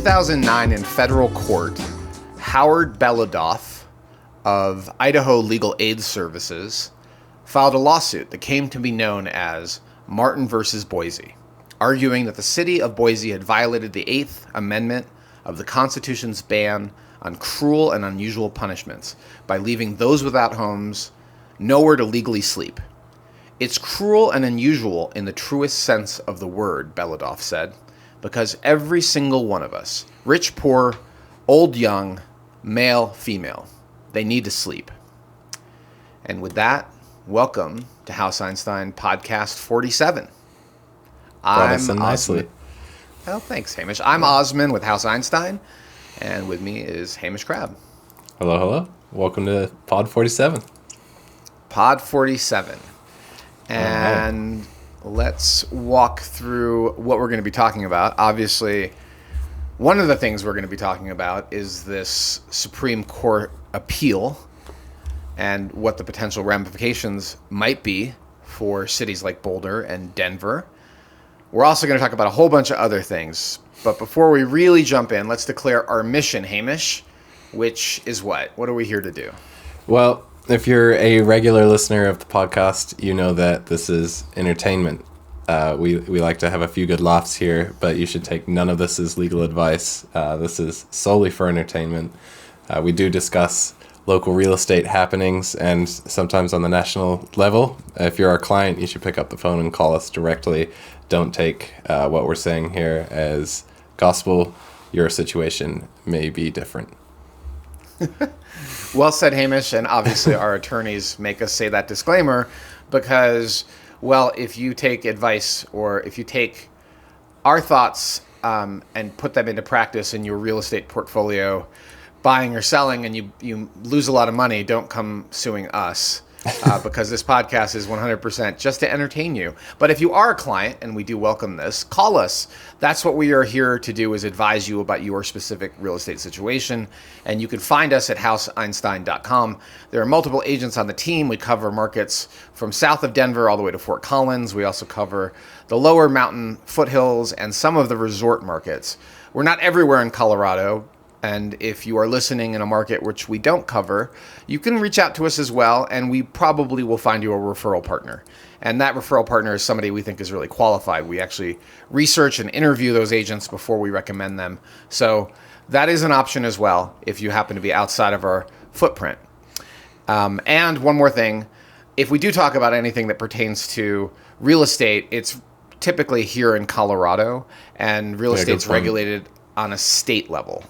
2009 in federal court, Howard Belodoff of Idaho Legal Aid Services filed a lawsuit that came to be known as Martin versus Boise, arguing that the city of Boise had violated the Eighth Amendment of the Constitution's ban on cruel and unusual punishments by leaving those without homes nowhere to legally sleep. It's cruel and unusual in the truest sense of the word, Belodoff said, because every single one of us, rich, poor, old, young, male, female, they need to sleep. And with that, welcome to House Einstein Podcast 47. I'm nicely. Oh, thanks, Hamish. I'm Osman with House Einstein, and with me is Hamish Crabb. Hello, hello. Welcome to Pod 47. Pod 47. And let's walk through what we're going to be talking about. Obviously, one of the things we're going to be talking about is this Supreme Court appeal and what the potential ramifications might be for cities like Boulder and Denver. We're also going to talk about a whole bunch of other things. But before we really jump in, let's declare our mission, Hamish, which is what? What are we here to do? Well, if you're a regular listener of the podcast, you know that this is entertainment. We like to have a few good laughs here, but you should take none of this as legal advice. This is solely for entertainment. We do discuss local real estate happenings and sometimes on the national level. If you're our client, you should pick up the phone and call us directly. Don't take what we're saying here as gospel. Your situation may be different. Well said, Hamish, and obviously our attorneys make us say that disclaimer because, well, if you take advice or if you take our thoughts and put them into practice in your real estate portfolio, buying or selling, and you lose a lot of money, don't come suing us because this podcast is 100% just to entertain you. But if you are a client, and we do welcome this, call us. That's what we are here to do, is advise you about your specific real estate situation. And you can find us at houseeinstein.com. There are multiple agents on the team. We cover markets from south of Denver all the way to Fort Collins. We also cover the lower mountain foothills and some of the resort markets. We're not everywhere in Colorado. And if you are listening in a market which we don't cover, you can reach out to us as well, and we probably will find you a referral partner. And that referral partner is somebody we think is really qualified. We actually research and interview those agents before we recommend them. So that is an option as well if you happen to be outside of our footprint. And one more thing, if we do talk about anything that pertains to real estate, it's typically here in Colorado, and real estate's regulated on a state level.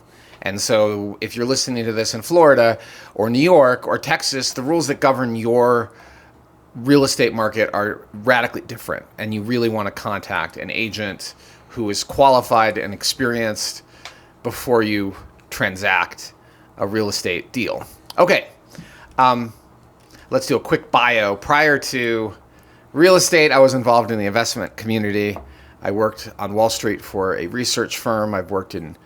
And so if you're listening to this in Florida or New York or Texas, the rules that govern your real estate market are radically different. And you really want to contact an agent who is qualified and experienced before you transact a real estate deal. Okay, let's do a quick bio. Prior to real estate, I was involved in the investment community. I worked on Wall Street for a research firm. I've worked in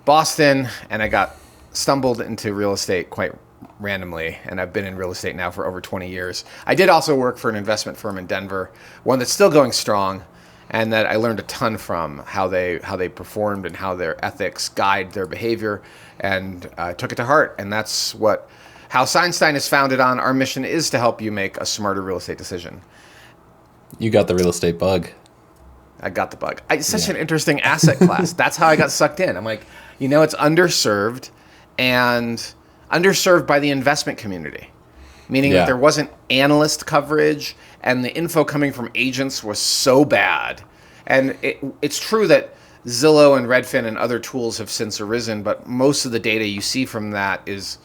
Boston, and I got stumbled into real estate quite randomly, and I've been in real estate now for over 20 years. I did also work for an investment firm in Denver, one that's still going strong, and that I learned a ton from how they performed and how their ethics guide their behavior, and I took it to heart. And that's what House Einstein is founded on. Our mission is to help you make a smarter real estate decision. You got the real estate bug. I got the bug. It's such an interesting asset class. That's how I got sucked in. I'm like, it's underserved, and underserved by the investment community, meaning that there wasn't analyst coverage, and the info coming from agents was so bad. And it's true that Zillow and Redfin and other tools have since arisen, but most of the data you see from that is,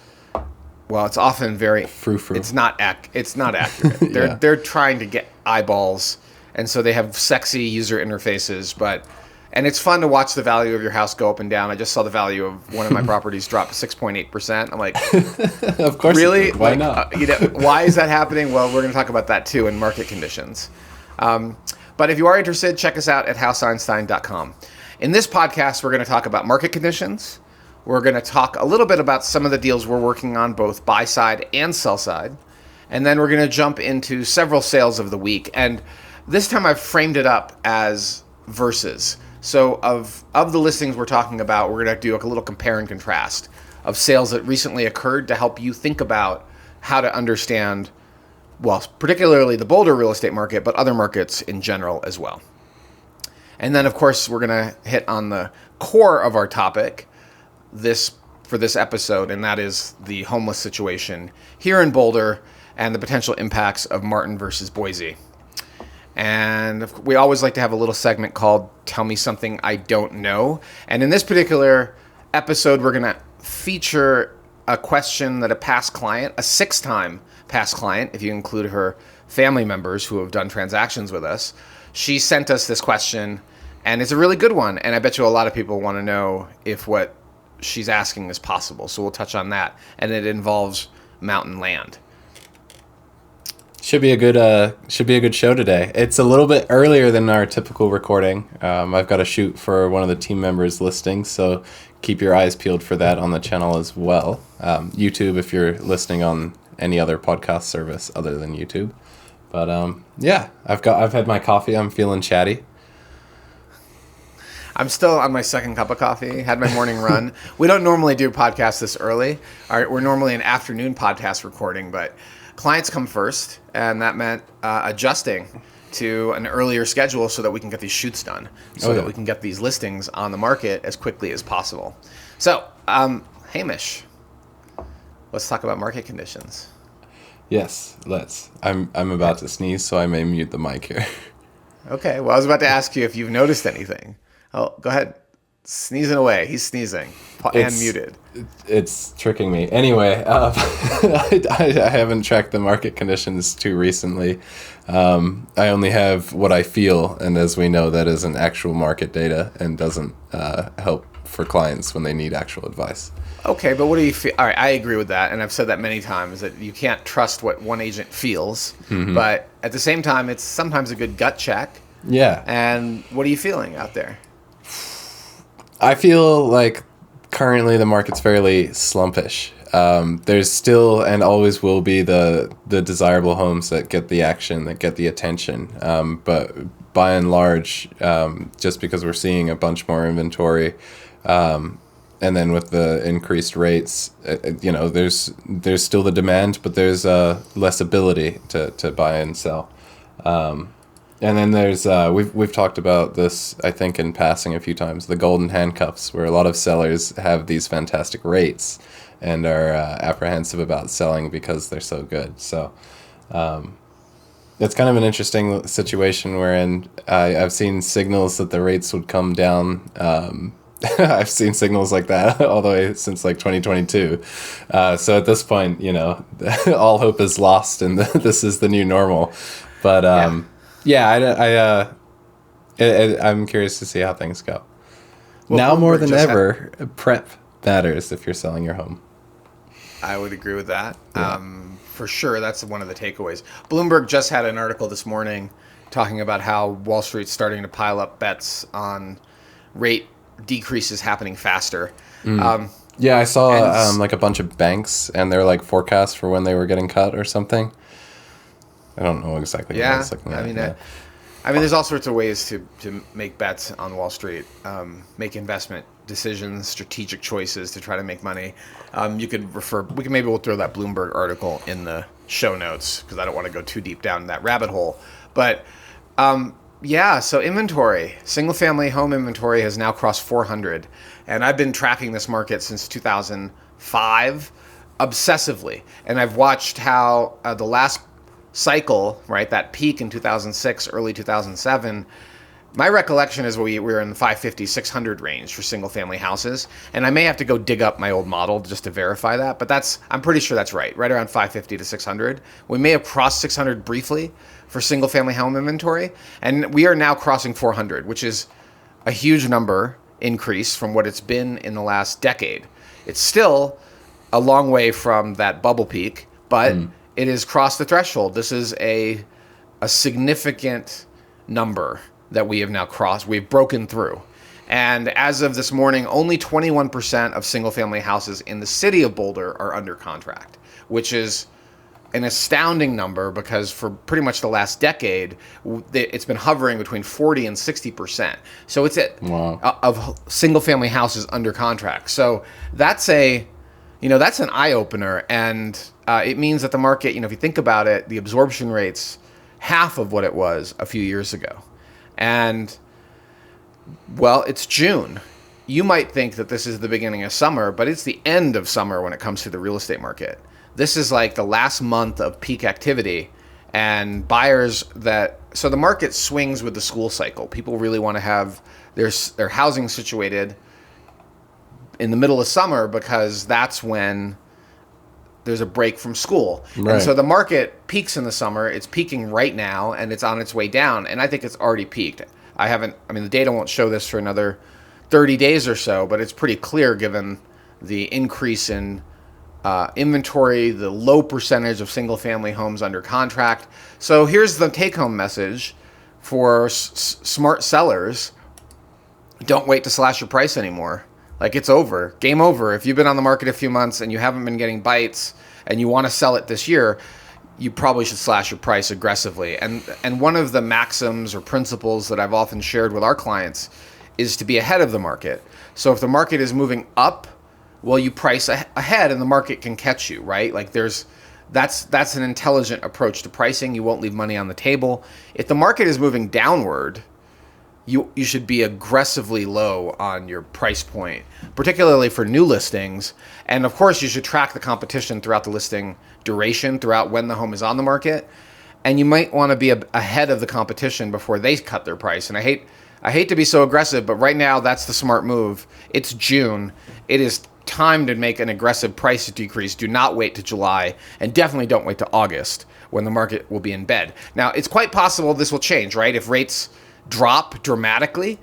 well, it's often very frou-frou. It's not accurate. They're trying to get eyeballs. And so they have sexy user interfaces, and it's fun to watch the value of your house go up and down. I just saw the value of one of my properties drop 6.8%. I'm like, of course, really? Why not? Why is that happening? Well, we're going to talk about that too in market conditions. But if you are interested, check us out at houseeinstein.com. In this podcast, we're going to talk about market conditions. We're going to talk a little bit about some of the deals we're working on, both buy side and sell side. And then we're going to jump into several sales of the week. And this time I've framed it up as versus. So of the listings we're talking about, we're going to do a little compare and contrast of sales that recently occurred to help you think about how to understand, well, particularly the Boulder real estate market, but other markets in general as well. And then, of course, we're going to hit on the core of our topic for this episode, and that is the homeless situation here in Boulder and the potential impacts of Martin versus Boise. And we always like to have a little segment called Tell Me Something I Don't Know. And in this particular episode, we're going to feature a question that a past client, a 6-time past client, if you include her family members who have done transactions with us, she sent us this question, and it's a really good one. And I bet you a lot of people want to know if what she's asking is possible. So we'll touch on that. And it involves mountain land. Should be a good show today. It's a little bit earlier than our typical recording. I've got to shoot for one of the team members' listings, so keep your eyes peeled for that on the channel as well. YouTube, if you're listening on any other podcast service other than YouTube. But yeah, I've had my coffee. I'm feeling chatty. I'm still on my second cup of coffee. Had my morning run. We don't normally do podcasts this early. We're normally an afternoon podcast recording, but clients come first, and that meant adjusting to an earlier schedule so that we can get these shoots done, so that we can get these listings on the market as quickly as possible. So, Hamish, let's talk about market conditions. Yes, let's. I'm about to sneeze, so I may mute the mic here. Okay, well, I was about to ask you if you've noticed anything. Oh, go ahead. Sneezing away. He's sneezing and muted. It's tricking me. Anyway, I haven't tracked the market conditions too recently. I only have what I feel, and as we know, that isn't actual market data and doesn't help for clients when they need actual advice. Okay, but what do you feel? All right, I agree with that, and I've said that many times, that you can't trust what one agent feels, but at the same time, it's sometimes a good gut check. Yeah. And what are you feeling out there? I feel like currently the market's fairly slumpish. There's still and always will be the desirable homes that get the action, that get the attention. But by and large, just because we're seeing a bunch more inventory, and then with the increased rates, there's still the demand, but there's less ability to buy and sell. And then there's we've talked about this, I think, in passing a few times, the golden handcuffs, where a lot of sellers have these fantastic rates and are apprehensive about selling because they're so good. So it's kind of an interesting situation wherein I've seen signals that the rates would come down. I've seen signals like that all the way since like 2022. So at this point, all hope is lost, and this is the new normal. But I'm curious to see how things go. Well, now more than ever, prep matters if you're selling your home. I would agree with that. Yeah. For sure, that's one of the takeaways. Bloomberg just had an article this morning talking about how Wall Street's starting to pile up bets on rate decreases happening faster. I saw like a bunch of banks and their like forecasts for when they were getting cut or something. I don't know exactly what I was looking at. I mean, there's all sorts of ways to make bets on Wall Street, make investment decisions, strategic choices to try to make money. We'll throw that Bloomberg article in the show notes because I don't want to go too deep down that rabbit hole. But so inventory, single family home inventory has now crossed 400. And I've been tracking this market since 2005 obsessively. And I've watched how the last cycle, right, that peak in 2006, early 2007, my recollection is we were in the 550, 600 range for single family houses. And I may have to go dig up my old model just to verify that, but I'm pretty sure that's right around 550 to 600. We may have crossed 600 briefly for single family home inventory. And we are now crossing 400, which is a huge number increase from what it's been in the last decade. It's still a long way from that bubble peak, but it has crossed the threshold. This is a significant number that we have now crossed. We've broken through. And as of this morning, only 21% of single-family houses in the city of Boulder are under contract, which is an astounding number because for pretty much the last decade, it's been hovering between 40 and 60%. So it's of single family houses under contract. So that's that's an eye opener, and it means that the market, if you think about it, the absorption rate's half of what it was a few years ago. And well, it's June. You might think that this is the beginning of summer, but it's the end of summer when it comes to the real estate market. This is like the last month of peak activity, and so the market swings with the school cycle. People really want to have their housing situated in the middle of summer because that's when there's a break from school. Right. And so the market peaks in the summer. It's peaking right now, and it's on its way down, and I think it's already peaked. The data won't show this for another 30 days or so, but it's pretty clear given the increase in inventory, the low percentage of single-family homes under contract. So here's the take-home message for smart sellers. Don't wait to slash your price anymore. Like, it's over. Game over. If you've been on the market a few months and you haven't been getting bites and you want to sell it this year, you probably should slash your price aggressively. And one of the maxims or principles that I've often shared with our clients is to be ahead of the market. So if the market is moving up, well, you price ahead and the market can catch you, right? Like that's an intelligent approach to pricing. You won't leave money on the table. If the market is moving downward, you should be aggressively low on your price point, particularly for new listings. And of course, you should track the competition throughout the listing duration, throughout when the home is on the market. And you might want to be ahead of the competition before they cut their price. And I hate to be so aggressive, but right now that's the smart move. It's June. It is time to make an aggressive price decrease. Do not wait to July, and definitely don't wait to August when the market will be in bed. Now, it's quite possible this will change, right? If rates drop dramatically,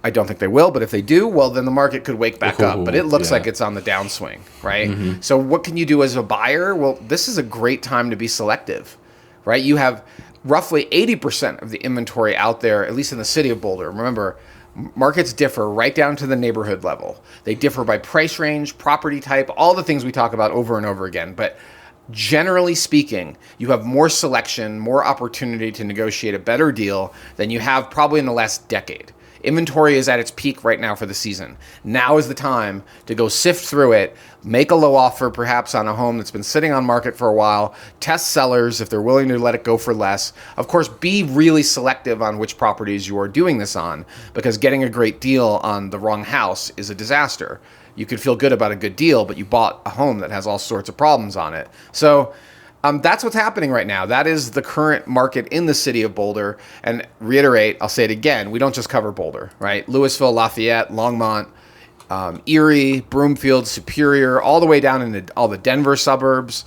I don't think they will, but if they do, well, then the market could wake back up. But it looks like it's on the downswing, right? Mm-hmm. So what can you do as a buyer? Well, this is a great time to be selective, right? You have roughly 80% of the inventory out there, at least in the city of Boulder. Remember, markets differ right down to the neighborhood level. They differ by price range, property type, all the things we talk about over and over again. But generally speaking, you have more selection, more opportunity to negotiate a better deal than you have probably in the last decade. Inventory is at its peak right now for the season. Now is the time to go sift through it, make a low offer perhaps on a home that's been sitting on market for a while, test sellers if they're willing to let it go for less. Of course, be really selective on which properties you are doing this on, because getting a great deal on the wrong house is a disaster. You could feel good about a good deal, but you bought a home that has all sorts of problems on it. So that's what's happening right now. That is the current market in the city of Boulder. And reiterate, I'll say it again, we don't just cover Boulder, right? Louisville, Lafayette, Longmont, Erie, Broomfield, Superior, all the way down into all the Denver suburbs.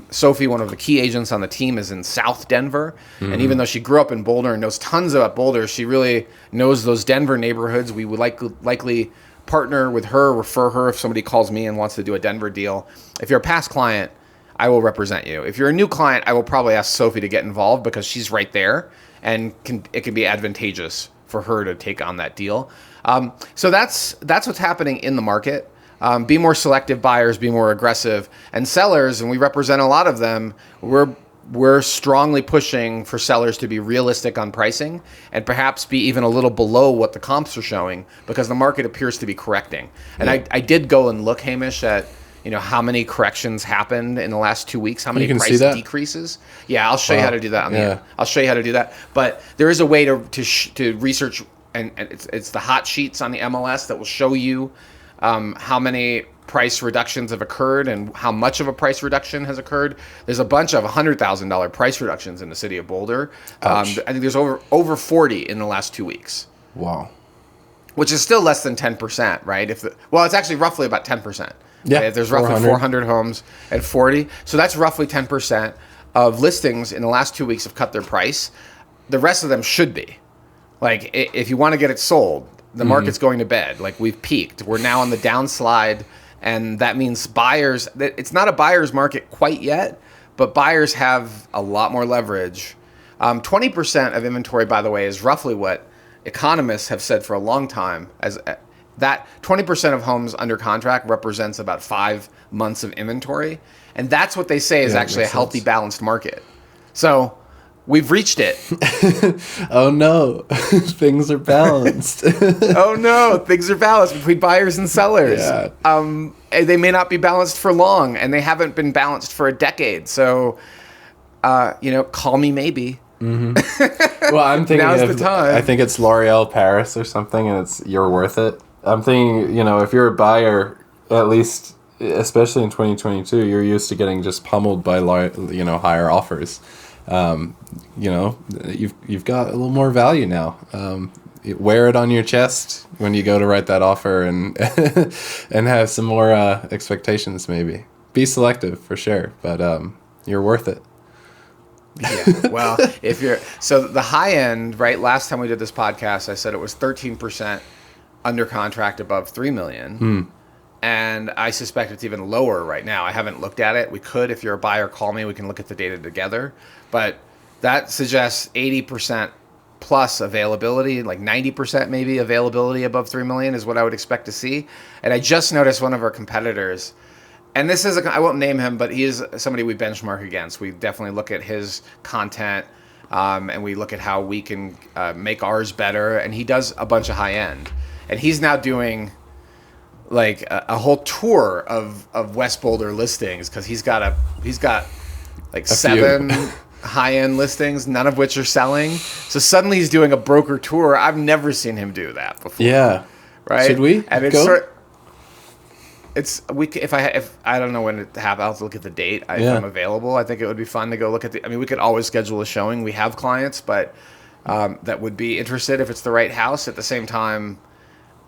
Sophie, one of the key agents on the team, is in South Denver. Mm-hmm. And even though she grew up in Boulder and knows tons about Boulder, she really knows those Denver neighborhoods. We would likely partner with her, refer her if somebody calls me and wants to do a Denver deal. If you're a past client, I will represent you. If you're a new client, I will probably ask Sophie to get involved because she's right there, and it can be advantageous for her to take on that deal. So that's what's happening in the market. Be more selective, buyers, be more aggressive, and sellers, and we represent a lot of them. We're strongly pushing for sellers to be realistic on pricing and perhaps be even a little below what the comps are showing because the market appears to be correcting. And I did go and look, Hamish, at how many corrections happened in the last 2 weeks, how many price decreases. Yeah, I'll show you how to do that. I'll show you how to do that. But there is a way to research, and it's the hot sheets on the MLS that will show you how many price reductions have occurred and how much of a price reduction has occurred. There's a bunch of $100,000 price reductions in the city of Boulder. I think there's over 40 in the last 2 weeks. Wow. Which is still less than 10%, right? It's actually roughly about 10%. Yeah, right? There's roughly 400 homes at 40. So that's roughly 10% of listings in the last 2 weeks have cut their price. The rest of them should be. Like, if you want to get it sold, the market's going to bed. Like, we've peaked. We're now on the downslide, and that means buyers, it's not a buyer's market quite yet, but buyers have a lot more leverage. 20% of inventory, by the way, is roughly what economists have said for a long time as That 20% of homes under contract represents about 5 months of inventory. And that's what they say is actually a healthy, balanced market. So we've reached it. Oh no, things are balanced. Oh no, things are balanced between buyers and sellers. Yeah. They may not be balanced for long, and they haven't been balanced for a decade. So, call me maybe. Well, I'm thinking Now's the time. I think it's L'Oreal Paris or something, and it's you're worth it. I'm thinking, if you're a buyer, at least, especially in 2022, you're used to getting just pummeled by higher offers. You've got a little more value now. Wear it on your chest when you go to write that offer, and and have some more expectations. Maybe be selective for sure, but you're worth it. Yeah. Well, so the high end, right? Last time we did this podcast, I said it was 13% under contract above 3 million. And I suspect it's even lower right now. I haven't looked at it. We could, if you're a buyer, call me. We can look at the data together. But that suggests 80% plus availability, like 90% maybe availability above 3 million is what I would expect to see. And I just noticed one of our competitors, and this is, I won't name him, but he is somebody we benchmark against. We definitely look at his content, and we look at how we can make ours better. And he does a bunch of high end. And he's now doing like a whole tour of West Boulder listings, because he's got like a 7 high-end listings, none of which are selling. So suddenly he's doing a broker tour. I've never seen him do that before. Yeah. Right? Should we and go? If I don't know when it happens, I'll have to look at the date if I'm available. I think it would be fun to go look at we could always schedule a showing. We have clients, but that would be interested if it's the right house. At the same time,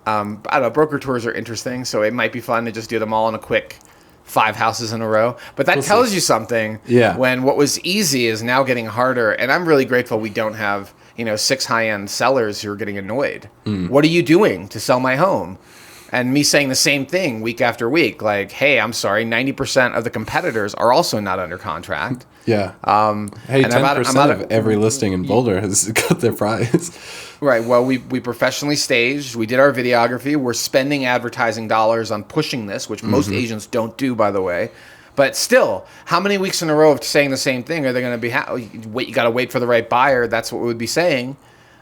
I don't know, broker tours are interesting, so it might be fun to just do them all in a quick 5 houses in a row. But that tells you something. Yeah. When what was easy is now getting harder. And I'm really grateful we don't have, 6 high-end sellers who are getting annoyed. What are you doing to sell my home? And me saying the same thing week after week, like, hey, I'm sorry, 90% of the competitors are also not under contract. Yeah. Hey, 10% of every listing in Boulder has got their price. Right. Well, we professionally staged. We did our videography. We're spending advertising dollars on pushing this, which most agents don't do, by the way. But still, how many weeks in a row of saying the same thing are they going to be? You got to wait for the right buyer. That's what we would be saying.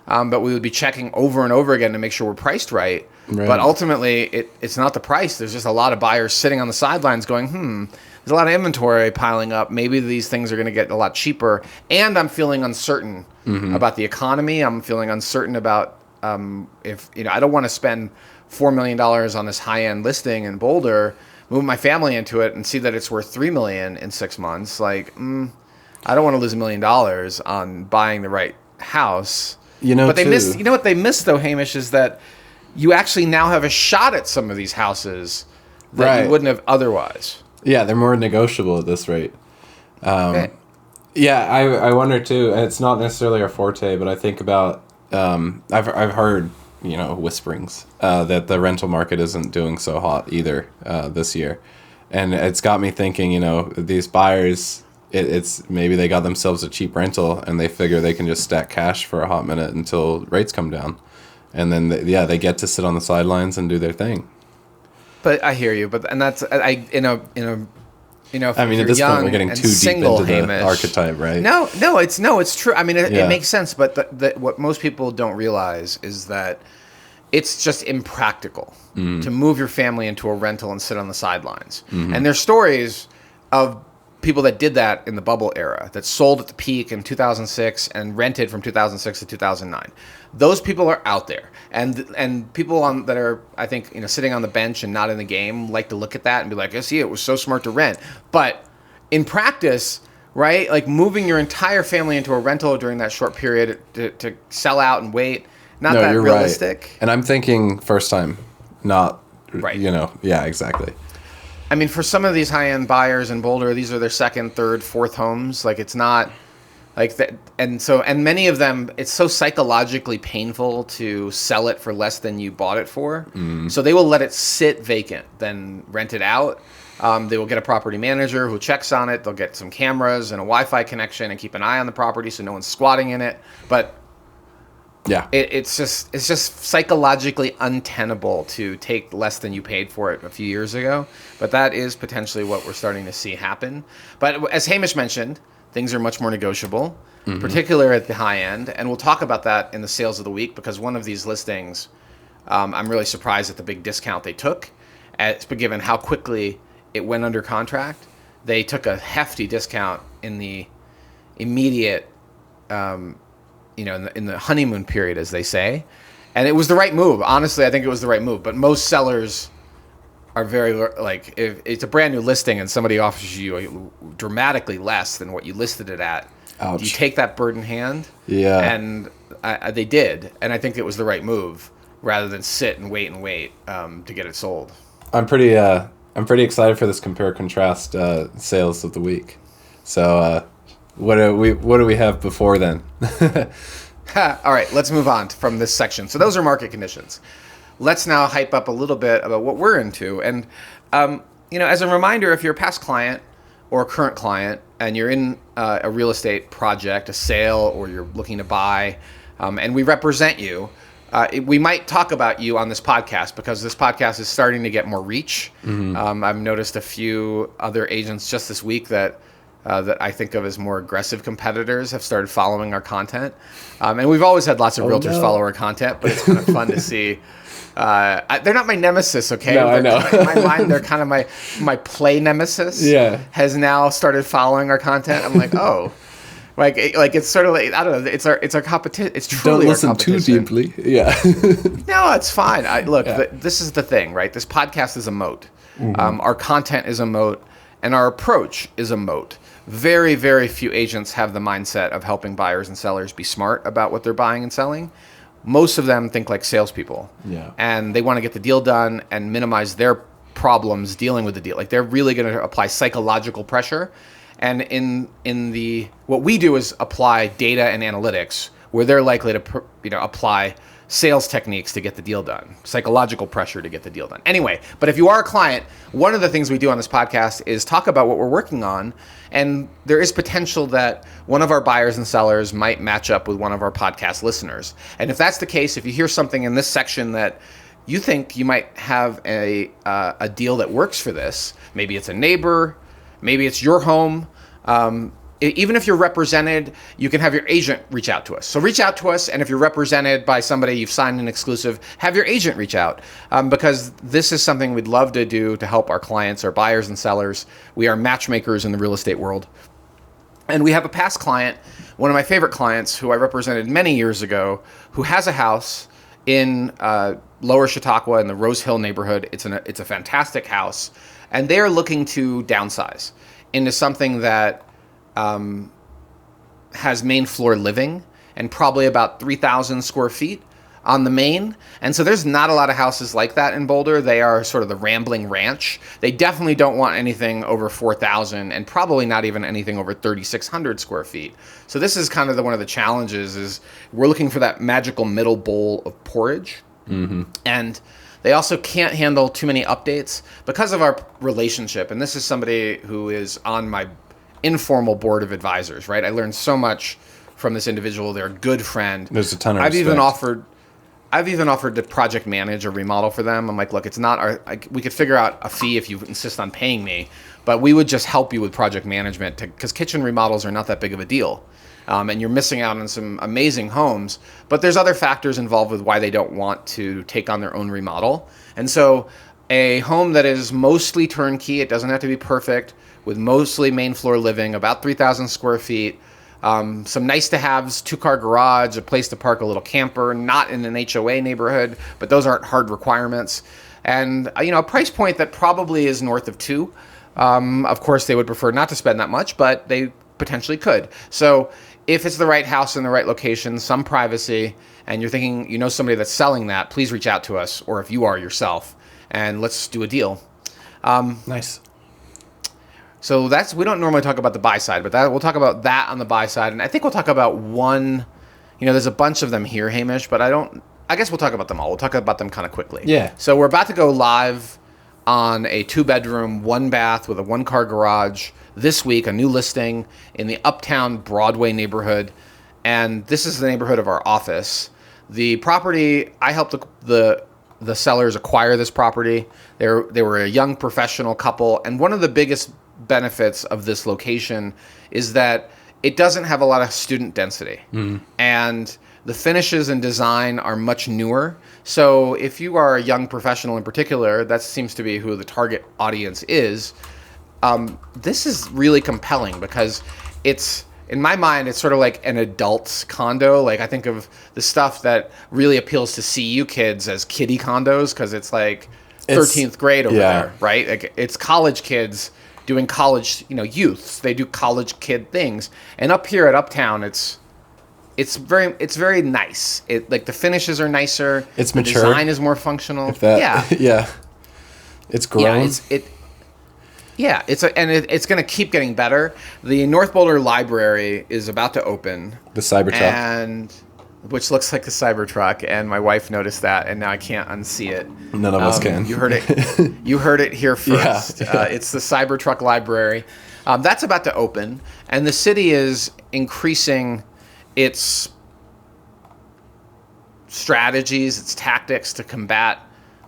But we would be checking over and over again to make sure we're priced right. But ultimately, it's not the price. There's just a lot of buyers sitting on the sidelines going, there's a lot of inventory piling up. Maybe these things are going to get a lot cheaper. And I'm feeling uncertain about the economy. I'm feeling uncertain about if, I don't want to spend $4 million on this high-end listing in Boulder, move my family into it, and see that it's worth $3 million in 6 months. Like, I don't want to lose $1 million on buying the right house. But they miss. You know what they miss though, Hamish, is that you actually now have a shot at some of these houses that you wouldn't have otherwise. Yeah, they're more negotiable at this rate. Okay. Yeah, I wonder too. And it's not necessarily our forte, but I think about. I've heard whisperings that the rental market isn't doing so hot either this year, and it's got me thinking. These buyers. It's maybe they got themselves a cheap rental and they figure they can just stack cash for a hot minute until rates come down, and then they get to sit on the sidelines and do their thing. But I hear you. But that's If I mean, at this point we're getting too deep into the archetype, right? No, it's true. I mean, it makes sense. But what most people don't realize is that it's just impractical to move your family into a rental and sit on the sidelines. And there's stories of people that did that in the bubble era, that sold at the peak in 2006 and rented from 2006 to 2009. Those people are out there, and people that are, I think, sitting on the bench and not in the game like to look at that and be like, I see, it was so smart to rent. But in practice, right, like moving your entire family into a rental during that short period to sell out and wait, not that realistic. Right. And I'm thinking first time, not right. Yeah, exactly. I mean, for some of these high-end buyers in Boulder, these are their 2nd, 3rd, 4th homes. Like, it's not like that. And many of them, it's so psychologically painful to sell it for less than you bought it for. So they will let it sit vacant, then rent it out. They will get a property manager who checks on it. They'll get some cameras and a Wi-Fi connection and keep an eye on the property so no one's squatting in it. But Yeah. It's just psychologically untenable to take less than you paid for it a few years ago. But that is potentially what we're starting to see happen. But as Hamish mentioned, things are much more negotiable, particularly at the high end. And we'll talk about that in the sales of the week, because one of these listings, I'm really surprised at the big discount they took, given how quickly it went under contract. They took a hefty discount in the immediate, in the honeymoon period, as they say. And it was the right move. Honestly, I think it was the right move. But most sellers are very, like, if it's a brand new listing and somebody offers you dramatically less than what you listed it at, ouch, do you take that bird in hand? Yeah. And they did. And I think it was the right move, rather than sit and wait to get it sold. I'm pretty excited for this compare contrast sales of the week. So what do we have before then? All right, let's move on from this section. So those are market conditions. Let's now hype up a little bit about what we're into. And as a reminder, if you're a past client or a current client and you're in a real estate project, a sale, or you're looking to buy, and we represent you, we might talk about you on this podcast, because this podcast is starting to get more reach. I've noticed a few other agents just this week that I think of as more aggressive competitors have started following our content. And we've always had lots of realtors follow our content, but it's kind of fun to see. They're not my nemesis, okay? No, I know. In my mind, they're kind of my play nemesis. Yeah. Has now started following our content. I'm like, oh. Like it's sort of like, I don't know. It's our competition. It's truly Don't listen our too competition. deeply. Yeah. No, it's fine. This is the thing, right? This podcast is a moat. Our content is a moat, and our approach is a moat. Very, very few agents have the mindset of helping buyers and sellers be smart about what they're buying and selling. Most of them think like salespeople. Yeah. And they want to get the deal done and minimize their problems dealing with the deal. Like, they're really going to apply psychological pressure. And what we do is apply data and analytics, where they're likely to apply sales techniques to get the deal done, psychological pressure to get the deal done. Anyway, but if you are a client, one of the things we do on this podcast is talk about what we're working on, and there is potential that one of our buyers and sellers might match up with one of our podcast listeners. And if that's the case, if you hear something in this section that you think you might have a deal that works for this, maybe it's a neighbor, maybe it's your home. Even if you're represented, you can have your agent reach out to us. So reach out to us, and if you're represented by somebody, you've signed an exclusive, have your agent reach out, because this is something we'd love to do to help our clients, our buyers and sellers. We are matchmakers in the real estate world. And we have a past client, one of my favorite clients, who I represented many years ago, who has a house in Lower Chautauqua in the Rose Hill neighborhood. It's a fantastic house, and they're looking to downsize into something that has main floor living and probably about 3,000 square feet on the main. And so there's not a lot of houses like that in Boulder. They are sort of the rambling ranch. They definitely don't want anything over 4,000, and probably not even anything over 3,600 square feet. So this is kind of one of the challenges, is we're looking for that magical middle bowl of porridge. And they also can't handle too many updates because of our relationship. And this is somebody who is on my informal board of advisors, right? I learned so much from this individual. They're a good friend. There's a ton of I've respect. even offered to project manage a remodel for them. I'm like, look, it's not we could figure out a fee if you insist on paying me, but we would just help you with project management, because kitchen remodels are not that big of a deal. And you're missing out on some amazing homes, but there's other factors involved with why they don't want to take on their own remodel. And so a home that is mostly turnkey, it doesn't have to be perfect, with mostly main floor living, about 3,000 square feet, some nice to haves, 2-car garage, a place to park a little camper, not in an HOA neighborhood, but those aren't hard requirements. And a price point that probably is north of 2. Of course, they would prefer not to spend that much, but they potentially could. So if it's the right house in the right location, some privacy, and you're thinking somebody that's selling that, please reach out to us, or if you are yourself, and let's do a deal. Nice. So we don't normally talk about the buy side, but we'll talk about that on the buy side. And I think we'll talk about one, there's a bunch of them here, Hamish, but I guess we'll talk about them all. We'll talk about them kind of quickly. Yeah. So we're about to go live on a 2-bedroom, 1-bath with a 1-car garage this week, a new listing in the Uptown Broadway neighborhood. And this is the neighborhood of our office. The property, I helped the sellers acquire this property. They were a young professional couple, and one of the biggest benefits of this location is that it doesn't have a lot of student density, and the finishes and design are much newer. So if you are a young professional in particular, that seems to be who the target audience is. This is really compelling because it's, in my mind, it's sort of like an adult condo. Like, I think of the stuff that really appeals to CU kids as kiddie condos, because it's like 13th grade over there, right? Like, it's college kids doing college, youths. They do college kid things. And up here at Uptown, it's very nice. Like, the finishes are nicer. It's the mature. Design is more functional. Yeah. It's grown. Yeah, it's going to keep getting better. The North Boulder Library is about to open. The Cybertruck. And which looks like the Cybertruck, and my wife noticed that, and now I can't unsee it. None of us can. You heard it. You heard it here first. Yeah. It's the Cybertruck Library. That's about to open, and the city is increasing its strategies, its tactics to combat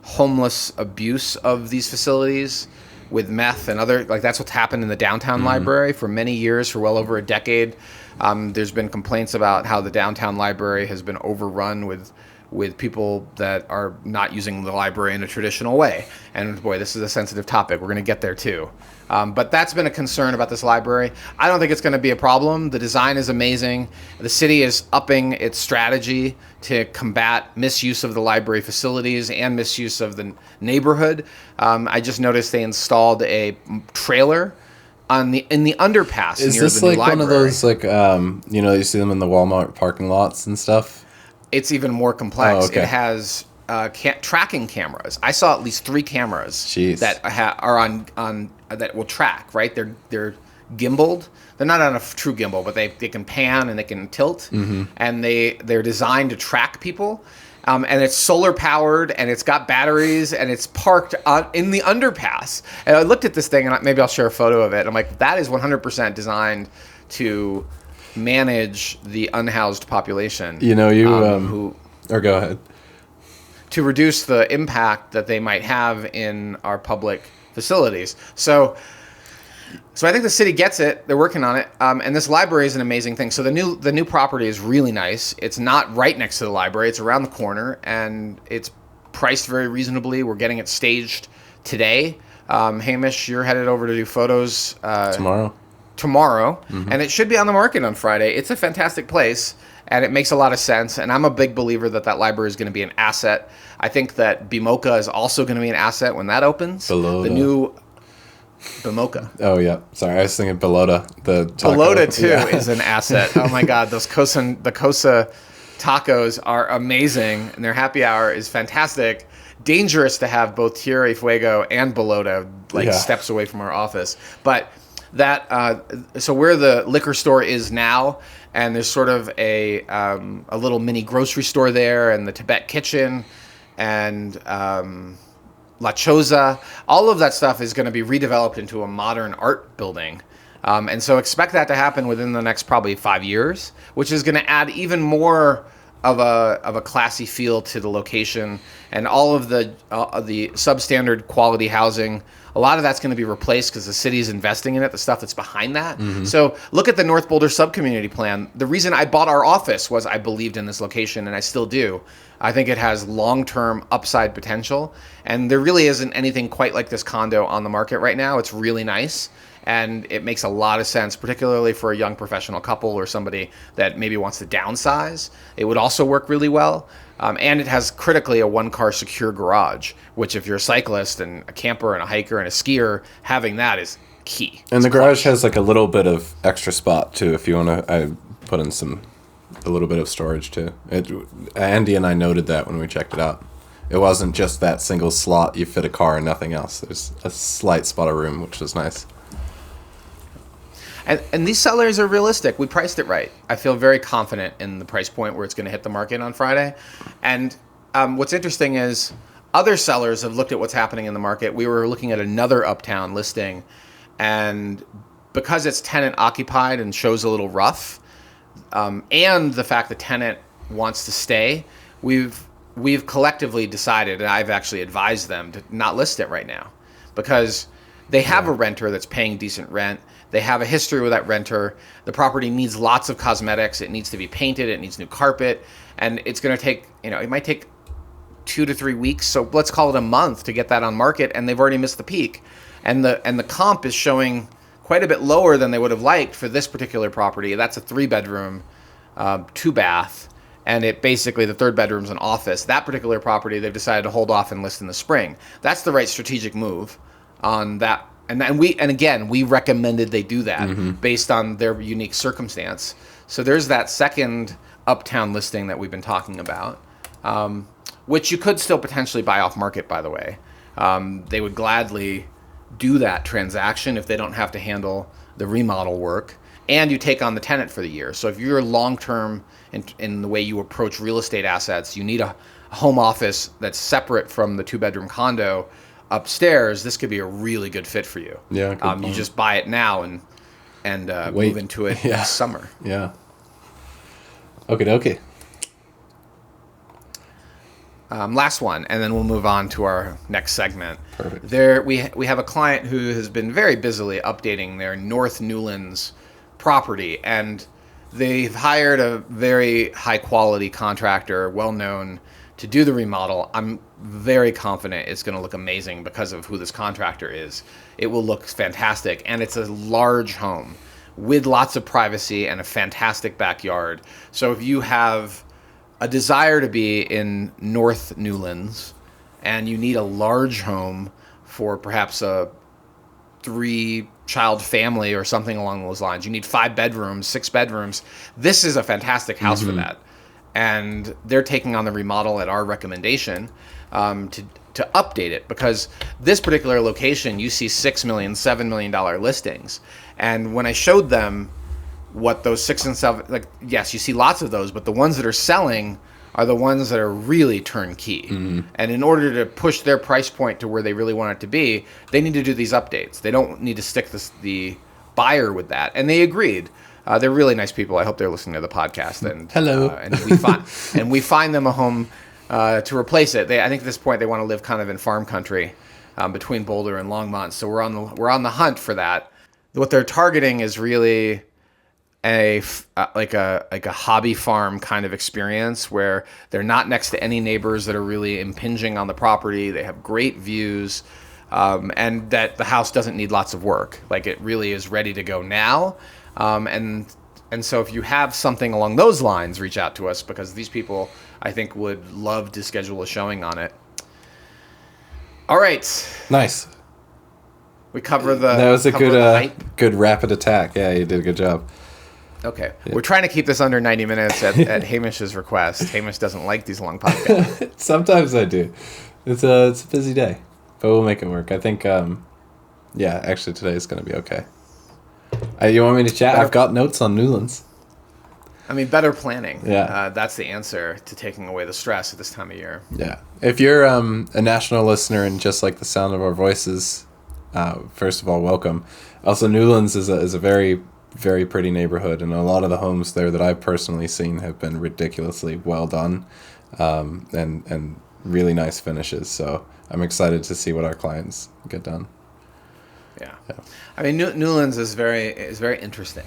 homeless abuse of these facilities with meth and other, like, that's what's happened in the downtown library for many years, for well over a decade. There's been complaints about how the downtown library has been overrun with people that are not using the library in a traditional way. And boy, this is a sensitive topic. We're going to get there too. But that's been a concern about this library. I don't think it's going to be a problem. The design is amazing. The city is upping its strategy to combat misuse of the library facilities and misuse of the neighborhood. I just noticed they installed a trailer in the underpass Is near this the new like library. one of those, like, you see them in the Walmart parking lots and stuff? It's even more complex. Oh, okay. It has tracking cameras. I saw at least 3 cameras Jeez. that are on that will track. Right, they're gimbaled. They're not on a true gimbal, but they can pan and they can tilt, and they're designed to track people. And it's solar powered, and it's got batteries, and it's parked in the underpass. And I looked at this thing, and maybe I'll share a photo of it. I'm like, that is 100% designed to manage the unhoused population. Or go ahead. To reduce the impact that they might have in our public facilities. So I think the city gets it. They're working on it. And this library is an amazing thing. So the new property is really nice. It's not right next to the library. It's around the corner, and it's priced very reasonably. We're getting it staged today. Hamish, you're headed over to do photos tomorrow, and it should be on the market on Friday. It's a fantastic place, and it makes a lot of sense, and I'm a big believer that library is going to be an asset. I think that BMocha is also going to be an asset when that opens. Belota. The new BMocha. Oh, yeah. Sorry, I was thinking Belota. The taco. Belota, too, is an asset. Oh, my God. The Cosa tacos are amazing, and their happy hour is fantastic. Dangerous to have both Tierra y Fuego and Belota, steps away from our office. But so where the liquor store is now, and there's sort of a little mini grocery store there, and the Tibet kitchen, and La Choza, all of that stuff is going to be redeveloped into a modern art building. And so expect that to happen within the next probably 5 years, which is going to add even more of a classy feel to the location, and all of the substandard quality housing. A lot of that's going to be replaced because the city's investing in it, the stuff that's behind that. So look at the North Boulder subcommunity plan. The reason I bought our office was I believed in this location, and I still do. I think it has long-term upside potential, and there really isn't anything quite like this condo on the market right now. It's really nice, and it makes a lot of sense, particularly for a young professional couple or somebody that maybe wants to downsize. It would also work really well. And it has critically a 1-car secure garage, which if you're a cyclist and a camper and a hiker and a skier, having that is key. And the garage has like a little bit of extra spot too, if you want to. I put in a little bit of storage too. Andy and I noted that when we checked it out. It wasn't just that single slot you fit a car and nothing else. There's a slight spot of room, which was nice. And these sellers are realistic. We priced it right. I feel very confident in the price point where it's going to hit the market on Friday. And what's interesting is other sellers have looked at what's happening in the market. We were looking at another Uptown listing, and because it's tenant occupied and shows a little rough, and the fact the tenant wants to stay, we've collectively decided, and I've actually advised them to not list it right now, because they have a renter that's paying decent rent. They have a history with that renter. The property needs lots of cosmetics. It needs to be painted. It needs new carpet, and it's going to take, it might take 2 to 3 weeks. So let's call it a month to get that on market, and they've already missed the peak, and the comp is showing quite a bit lower than they would have liked for this particular property. That's a 3-bedroom, 2-bath, and it basically, the 3rd bedroom's an office. That particular property, they've decided to hold off and list in the spring. That's the right strategic move on that. And again, we recommended they do that based on their unique circumstance. So there's that second uptown listing that we've been talking about, which you could still potentially buy off market, by the way. They would gladly do that transaction if they don't have to handle the remodel work, and you take on the tenant for the year. So if you're long-term in the way you approach real estate assets, you need a home office that's separate from the 2-bedroom condo upstairs. This could be a really good fit for you. Yeah. You just buy it now and move into it this summer. Yeah. Okay. Last one, and then we'll move on to our next segment. Perfect. There, we have a client who has been very busily updating their North Newlands property, and they've hired a very high-quality contractor, well-known, to do the remodel. I'm very confident it's going to look amazing because of who this contractor is. It will look fantastic, and it's a large home with lots of privacy and a fantastic backyard. So if you have a desire to be in North Newlands and you need a large home for perhaps a 3-child family or something along those lines, you need 5 bedrooms, 6 bedrooms, this is a fantastic house for that. And they're taking on the remodel at our recommendation to update it, because this particular location, you see $6 million, $7 million listings. And when I showed them what those 6 and 7, yes, you see lots of those, but the ones that are selling are the ones that are really turnkey. And in order to push their price point to where they really want it to be, they need to do these updates. They don't need to stick the buyer with that. And they agreed. They're really nice people. I hope they're listening to the podcast. And hello. And we find them a home to replace it. I think at this point they want to live kind of in farm country between Boulder and Longmont. So we're on the hunt for that. What they're targeting is really a hobby farm kind of experience, where they're not next to any neighbors that are really impinging on the property. They have great views, and that the house doesn't need lots of work. Like, it really is ready to go now. And so if you have something along those lines, reach out to us, because these people, I think, would love to schedule a showing on it. All right. Nice. We cover the. That was a good rapid attack. Yeah, you did a good job. Okay. Yeah. We're trying to keep this under 90 minutes at Hamish's request. Hamish doesn't like these long podcasts. Sometimes I do. It's a busy day, but we'll make it work. I think, actually today is going to be okay. You want me to chat? I've got notes on Newlands. I mean, better planning. Yeah. That's the answer to taking away the stress at this time of year. Yeah. If you're a national listener and just like the sound of our voices, first of all, welcome. Also, Newlands is a very, very pretty neighborhood, and a lot of the homes there that I've personally seen have been ridiculously well done, and really nice finishes. So I'm excited to see what our clients get done. Yeah. I mean, Newlands is very interesting.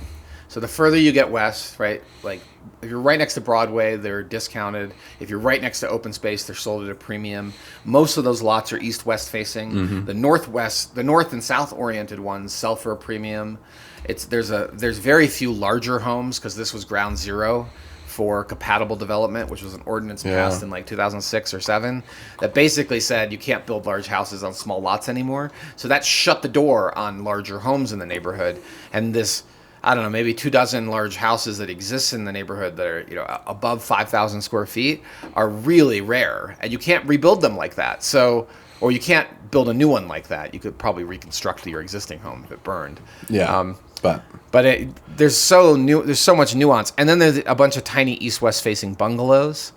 So the further you get west, right, like if you're right next to Broadway, they're discounted. If you're right next to open space, they're sold at a premium. Most of those lots are east-west facing. Mm-hmm. The north and south-oriented ones sell for a premium. There's very few larger homes, because this was ground zero for compatible development, which was an ordinance passed in like 2006 or 7 that basically said you can't build large houses on small lots anymore. So that shut the door on larger homes in the neighborhood. And this, I don't know, maybe 24 large houses that exist in the neighborhood that are, above 5,000 square feet are really rare, and you can't rebuild them like that. So, or you can't build a new one like that. You could probably reconstruct your existing home if it burned. Yeah. But there's so much nuance, and then there's a bunch of tiny east-west facing bungalows,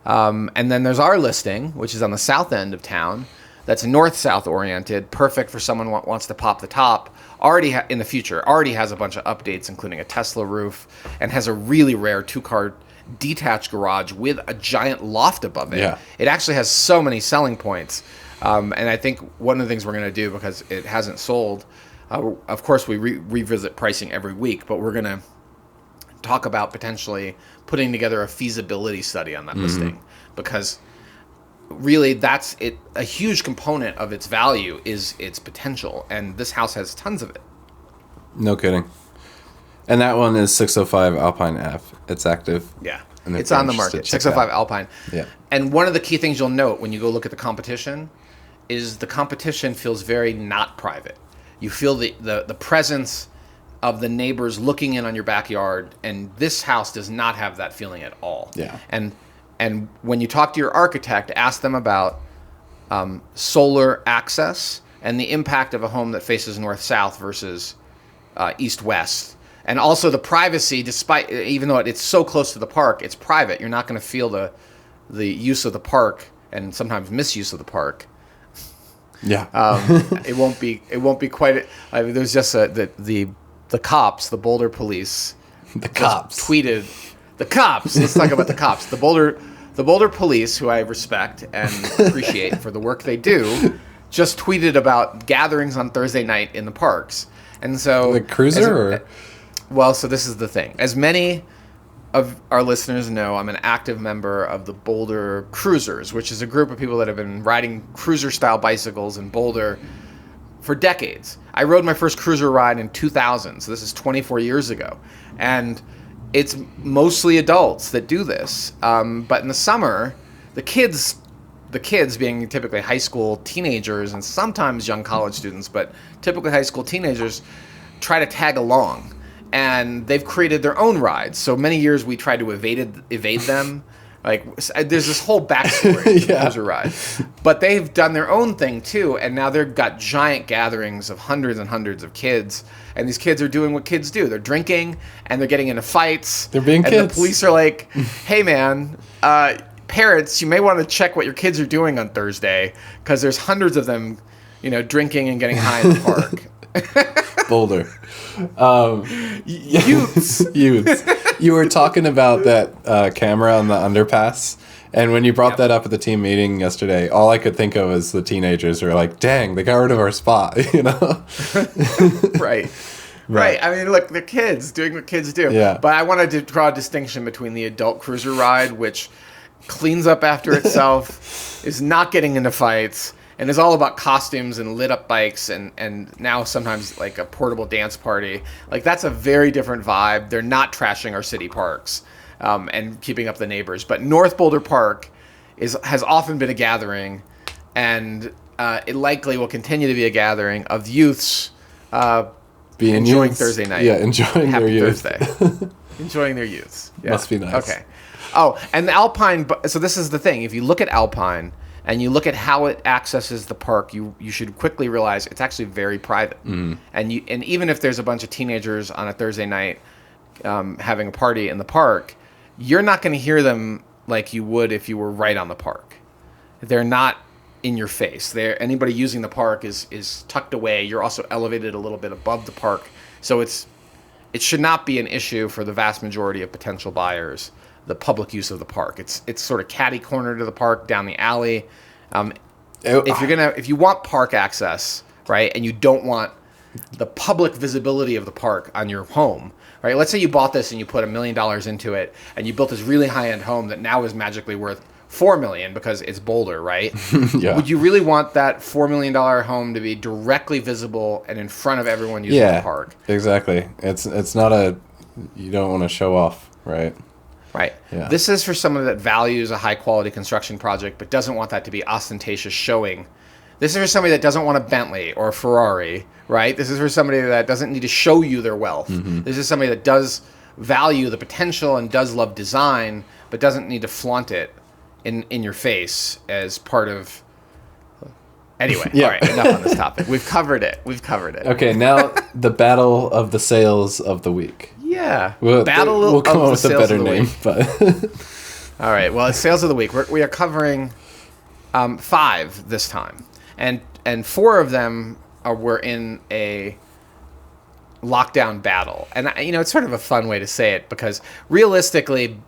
and then there's our listing, which is on the south end of town. That's north-south oriented, perfect for someone who wants to pop the top. In the future, already has a bunch of updates, including a Tesla roof, and has a really rare 2-car detached garage with a giant loft above it. Yeah. It actually has so many selling points. And I think one of the things we're going to do, because it hasn't sold, of course we revisit pricing every week, but we're going to talk about potentially putting together a feasibility study on that listing, because really that's it. A huge component of its value is its potential, and this house has tons of it. No kidding. And that one is 605 Alpine Ave. It's active. Yeah, And it's if you're on the interested, market. check 605 that. Alpine. Yeah. And one of the key things you'll note when you go look at the competition is the competition feels very not private. You feel the presence of the neighbors looking in on your backyard, and this house does not have that feeling at all. Yeah. And when you talk to your architect, ask them about solar access and the impact of a home that faces north-south versus east-west. And also the privacy, despite, even though it's so close to the park, it's private. You're not going to feel the use of the park and sometimes misuse of the park. Yeah. It won't be quite. I mean, there's just the cops, the Boulder police. The cops. Tweeted the cops. Let's talk about the cops. The Boulder police, who I respect and appreciate for the work they do, just tweeted about gatherings on Thursday night in the parks. And so The cruiser? so this is the thing. As many of our listeners know, I'm an active member of the Boulder Cruisers, which is a group of people that have been riding cruiser-style bicycles in Boulder for decades. I rode my first cruiser ride in 2000, so this is 24 years ago. And it's mostly adults that do this. But in the summer, the kids being typically high school teenagers and sometimes young college students, but typically high school teenagers, try to tag along. And they've created their own rides. So many years we tried to evade them. Like, there's this whole backstory to the cruiser ride. But they've done their own thing too, and now they've got giant gatherings of hundreds and hundreds of kids. And these kids are doing what kids do. They're drinking, and they're getting into fights. They're being and kids. The police are like, hey man, parents, you may want to check what your kids are doing on Thursday, because there's hundreds of them, drinking and getting high in the park. Boulder. Youths. You were talking about that camera on the underpass, and when you brought that up at the team meeting yesterday, all I could think of was the teenagers were like, "Dang, they got rid of our spot," Right. Right. I mean, look, they're kids doing what kids do. Yeah. But I wanted to draw a distinction between the adult cruiser ride, which cleans up after itself, is not getting into fights, and is all about costumes and lit up bikes and now sometimes like a portable dance party. Like, that's a very different vibe. They're not trashing our city parks and keeping up the neighbors. But North Boulder Park has often been a gathering, and it likely will continue to be a gathering of youths enjoying Thursday night. Yeah, enjoying Happy their youth. Thursday. Enjoying their youths. Yeah. Must be nice. Okay. Oh, and the Alpine, so this is the thing. If you look at Alpine and you look at how it accesses the park, you should quickly realize it's actually very private. And even if there's a bunch of teenagers on a Thursday night having a party in the park, you're not going to hear them like you would if you were right on the park. They're not in your face. Anybody using the park is tucked away. You're also elevated a little bit above the park. So it should not be an issue for the vast majority of potential buyers, the public use of the park. It's sort of catty corner to the park, down the alley. If you want park access, right, and you don't want the public visibility of the park on your home, right? Let's say you bought this and you put $1 million into it, and you built this really high-end home that now is magically worth $4 million because it's Boulder, right? Yeah. Would you really want that $4 million home to be directly visible and in front of everyone using the park? Exactly. It's not you don't want to show off, right? Right. Yeah. This is for someone that values a high-quality construction project but doesn't want that to be ostentatious showing. This is for somebody that doesn't want a Bentley or a Ferrari, right? This is for somebody that doesn't need to show you their wealth. This is somebody that does value the potential and does love design but doesn't need to flaunt it in your face as part of... Anyway, Yeah. all right, enough on this topic. We've covered it. Okay, now the battle of the sales of the week. Yeah. We'll Battle come of up the with a sales better of the name, week. but All right. Well, it's sales of the week. We are covering 5 this time, and 4 of them were in a lockdown battle. And it's sort of a fun way to say it because realistically,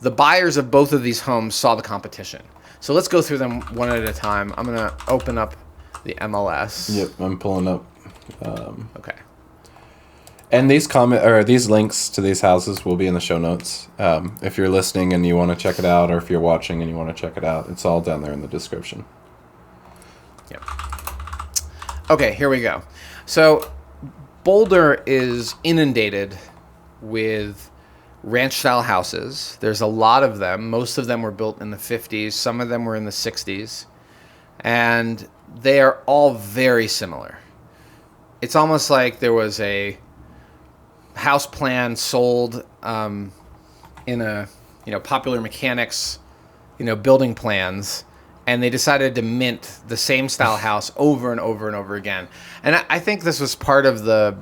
the buyers of both of these homes saw the competition. So let's go through them one at a time. I'm going to open up the MLS. Yep, I'm pulling up. Okay. And these these links to these houses will be in the show notes. If you're listening and you want to check it out, or if you're watching and you want to check it out, it's all down there in the description. Yep. Okay, here we go. So Boulder is inundated with ranch-style houses. There's a lot of them. Most of them were built in the 50s. Some of them were in the 60s. And they are all very similar. It's almost like there was a house plan sold in a Popular Mechanics building plans, and they decided to mint the same style house over and over and over again. And I think this was part of the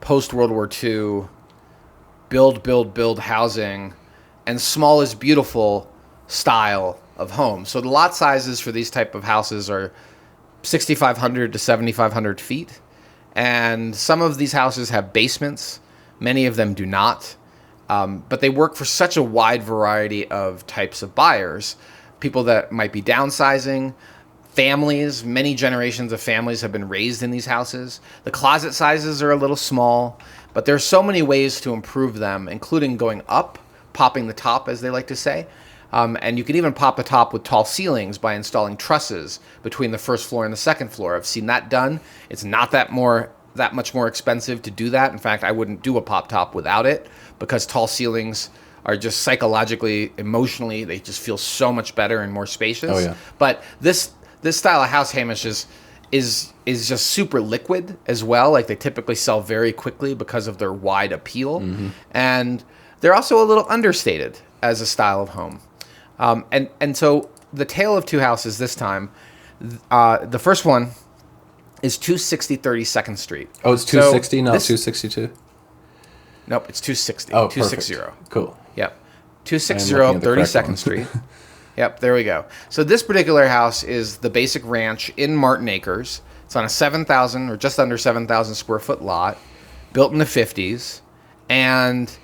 post World War II build housing and small is beautiful style of home. So the lot sizes for these type of houses are 6,500 to 7,500 feet, and some of these houses have basements. Many of them do not, but they work for such a wide variety of types of buyers. People that might be downsizing, families, many generations of families have been raised in these houses. The closet sizes are a little small, but there's so many ways to improve them, including going up, popping the top, as they like to say. And you can even pop the top with tall ceilings by installing trusses between the first floor and the second floor. I've seen that done. It's not that much more expensive to do that. In fact, I wouldn't do a pop top without it, because tall ceilings are just psychologically, emotionally, they just feel so much better and more spacious. Oh, yeah. But this style of house, Hamish, is just super liquid as well. Like, they typically sell very quickly because of their wide appeal. Mm-hmm. And they're also a little understated as a style of home. And so the tale of two houses this time, the first one is 260 32nd Street. Oh, it's 260, so not 262? Nope, it's 260. Oh, 260. Perfect. Cool. Yep. 260 the 32nd Street. Yep, there we go. So this particular house is the basic ranch in Martin Acres. It's on a 7,000 or just under 7,000 square foot lot, built in the 50s, and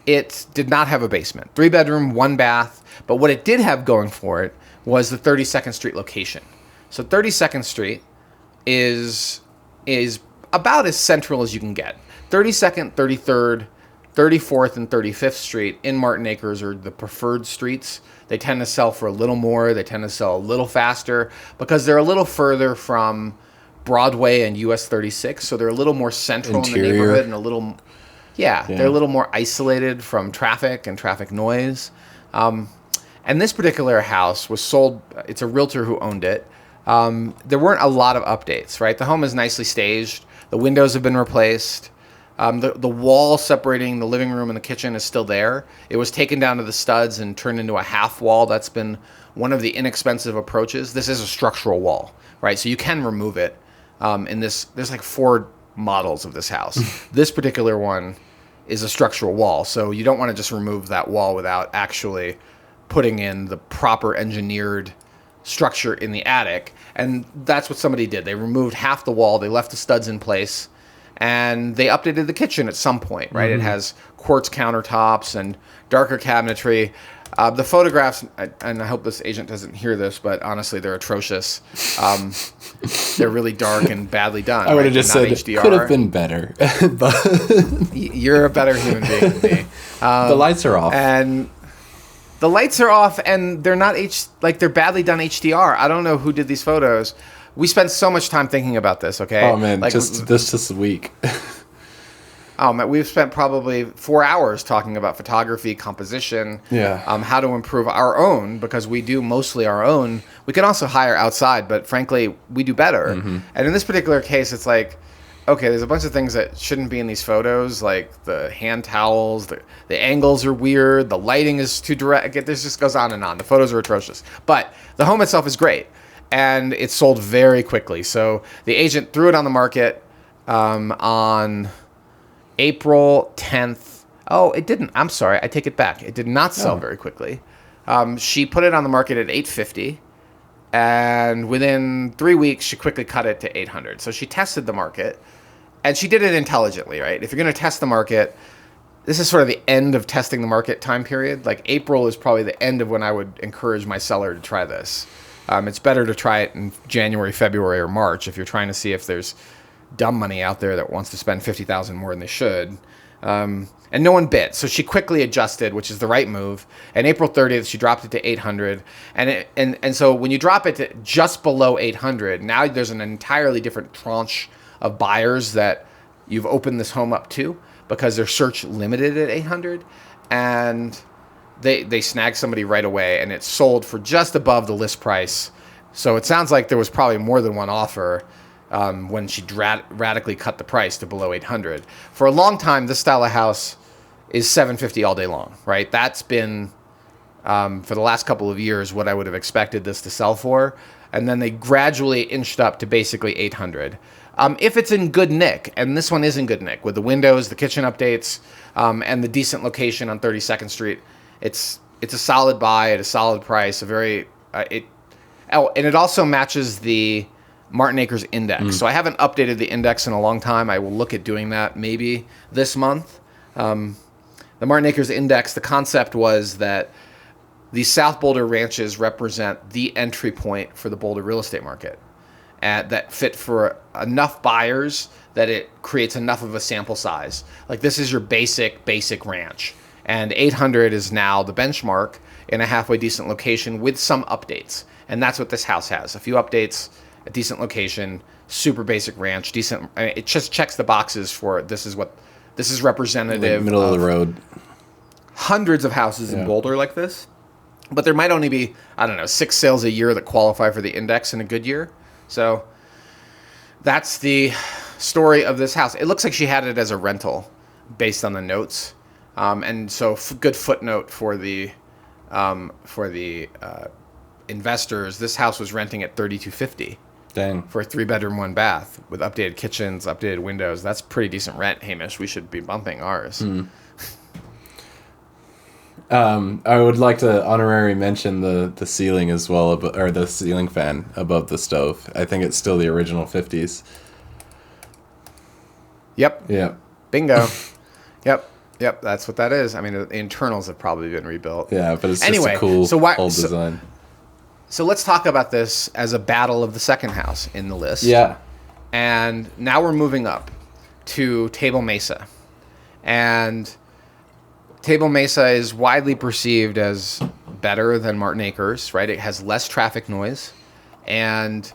it did not have a basement. 3-bedroom, 1 bath, but what it did have going for it was the 32nd Street location. So 32nd Street is about as central as you can get. 32nd, 33rd, 34th, and 35th Street in Martin Acres are the preferred streets. They tend to sell for a little more. They tend to sell a little faster because they're a little further from Broadway and US 36, so they're a little more central in the neighborhood and a little... Yeah, they're a little more isolated from traffic and traffic noise. And this particular house was sold, it's a realtor who owned it. There weren't a lot of updates, right? The home is nicely staged. The windows have been replaced. The wall separating the living room and the kitchen is still there. It was taken down to the studs and turned into a half wall. That's been one of the inexpensive approaches. This is a structural wall, right? So you can remove it. There's like 4 models of this house. This particular one is a structural wall, so you don't want to just remove that wall without actually putting in the proper engineered structure in the attic. And that's what somebody did. They removed half the wall, they left the studs in place, and they updated the kitchen at some point, right? Mm-hmm. It has quartz countertops and darker cabinetry. The photographs, and I hope this agent doesn't hear this, but honestly, they're atrocious. They're really dark and badly done. I would have just said HDR. It could have been better. But you're a better human being than me. The lights are off. And the lights are off, and they're not they're badly done HDR. I don't know who did these photos. We spent so much time thinking about this, okay? Oh, man, just this week. Oh, man, we've spent probably 4 hours talking about photography, composition, how to improve our own, because we do mostly our own. We can also hire outside, but frankly, we do better. Mm-hmm. And in this particular case, it's like, okay, there's a bunch of things that shouldn't be in these photos, like the hand towels, the angles are weird, the lighting is too direct. This just goes on and on. The photos are atrocious. But the home itself is great, and it sold very quickly. So the agent threw it on the market on April 10th. Oh, it didn't. I'm sorry. I take it back. It did not sell very quickly. She put it on the market at $850, and within 3 weeks, she quickly cut it to $800. So she tested the market, and she did it intelligently, right? If you're going to test the market, this is sort of the end of testing the market time period. Like April is probably the end of when I would encourage my seller to try this. It's better to try it in January, February, or March if you're trying to see if there's dumb money out there that wants to spend $50,000 more than they should. And no one bid. So she quickly adjusted, which is the right move. And April 30th, she dropped it to 800. And so when you drop it to just below 800, now there's an entirely different tranche of buyers that you've opened this home up to because they're search limited at 800. And they snagged somebody right away, and it sold for just above the list price. So it sounds like there was probably more than one offer when she radically cut the price to below 800. For a long time, this style of house is $750 all day long, right? That's been, for the last couple of years, what I would have expected this to sell for. And then they gradually inched up to basically 800. If it's in good nick, and this one is in good nick, with the windows, the kitchen updates, and the decent location on 32nd Street, it's a solid buy at a solid price. And it also matches the Martin Acres index. So I haven't updated the index in a long time. I will look at doing that maybe this month. The Martin Acres index, the concept was that the South Boulder ranches represent the entry point for the Boulder real estate market, and that fit for enough buyers that it creates enough of a sample size. Like this is your basic ranch, and 800 is now the benchmark in a halfway decent location with some updates. And that's what this house has. A few updates, a decent location, super basic ranch, decent. I mean, it just checks the boxes for this is representative. Like middle of the road. Hundreds of houses in Boulder like this, but there might only be, 6 sales a year that qualify for the index in a good year. So that's the story of this house. It looks like she had it as a rental based on the notes. And so good footnote for the investors. This house was renting at $3,250. Dang. For a 3-bedroom, 1 bath with updated kitchens, updated windows. That's pretty decent rent, Hamish. We should be bumping ours. I would like to honorary mention the ceiling as well, or the ceiling fan above the stove. I think it's still the original 50s. Yep. Yeah. Bingo. Yep. That's what that is. I mean, the internals have probably been rebuilt. Yeah, but it's just a cool old design. So let's talk about this as a battle of the second house in the list. Yeah. And now we're moving up to Table Mesa. And Table Mesa is widely perceived as better than Martin Acres, right? It has less traffic noise and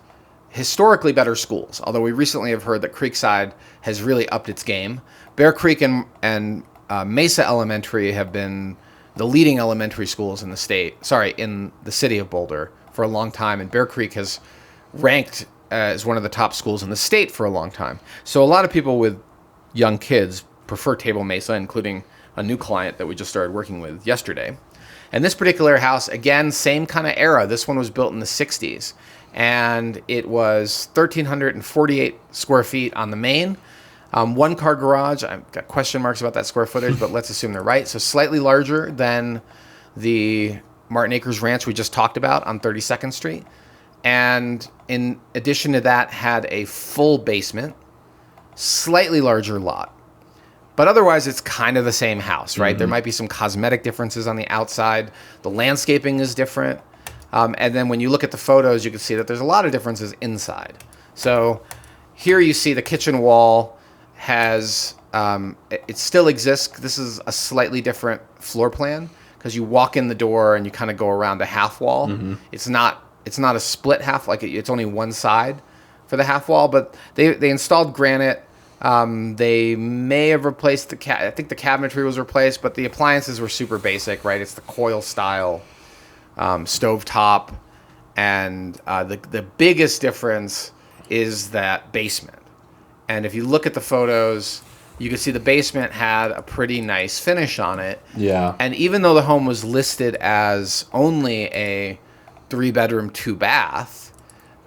historically better schools. Although we recently have heard that Creekside has really upped its game. Bear Creek and Mesa Elementary have been the leading elementary schools in the city of Boulder for a long time. And Bear Creek has ranked as one of the top schools in the state for a long time. So a lot of people with young kids prefer Table Mesa, including a new client that we just started working with yesterday. And this particular house, again, same kind of era. This one was built in the 60s. And it was 1,348 square feet on the main. 1-car garage. I've got question marks about that square footage, but let's assume they're right. So slightly larger than the Martin Acres Ranch we just talked about on 32nd Street. And in addition to that, had a full basement, slightly larger lot. But otherwise, it's kind of the same house, right? Mm-hmm. There might be some cosmetic differences on the outside. The landscaping is different. And then when you look at the photos, you can see that there's a lot of differences inside. So here you see the kitchen wall has, it still exists. This is a slightly different floor plan because you walk in the door and you kind of go around a half wall. Mm-hmm. It's not a split half, like it's only one side for the half wall, but they installed granite. They may have replaced I think the cabinetry was replaced, but the appliances were super basic, right? It's the coil style stove top, and the biggest difference is that basement. And if you look at the photos, you can see the basement had a pretty nice finish on it. Yeah. And even though the home was listed as only a 3-bedroom, 2-bath,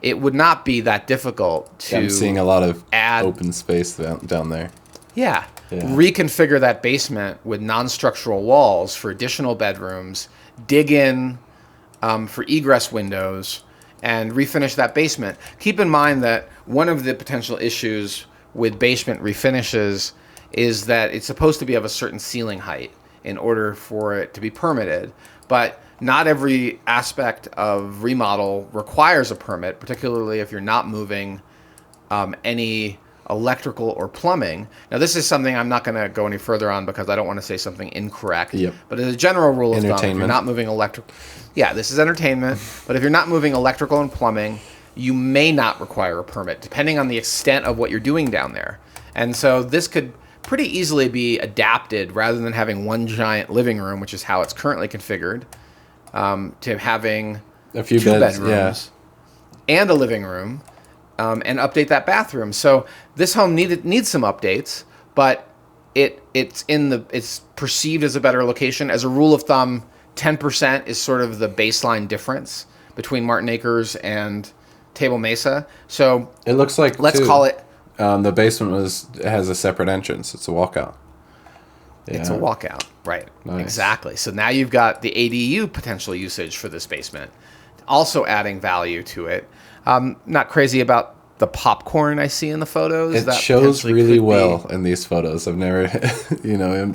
it would not be that difficult to I'm seeing a lot of open space down there. Yeah. Reconfigure that basement with non-structural walls for additional bedrooms, dig in for egress windows, and refinish that basement. Keep in mind that one of the potential issues with basement refinishes is that it's supposed to be of a certain ceiling height in order for it to be permitted. But not every aspect of remodel requires a permit, particularly if you're not moving any electrical or plumbing. Now, this is something I'm not going to go any further on because I don't want to say something incorrect. Yep. But as a general rule of thumb, if you're not moving this is entertainment. But if you're not moving electrical and plumbing, you may not require a permit, depending on the extent of what you're doing down there. And so this could pretty easily be adapted rather than having one giant living room, which is how it's currently configured, to having a few two beds, bedrooms and a living room. And update that bathroom. So this home needs some updates, but it's perceived as a better location. As a rule of thumb, 10% is sort of the baseline difference between Martin Acres and Table Mesa. So it looks like call it. The basement has a separate entrance. It's a walkout. Yeah. It's a walkout, right? Nice. Exactly. So now you've got the ADU potential usage for this basement, also adding value to it. Not crazy about the popcorn I see in the photos. It shows really well in these photos. I've never, I'm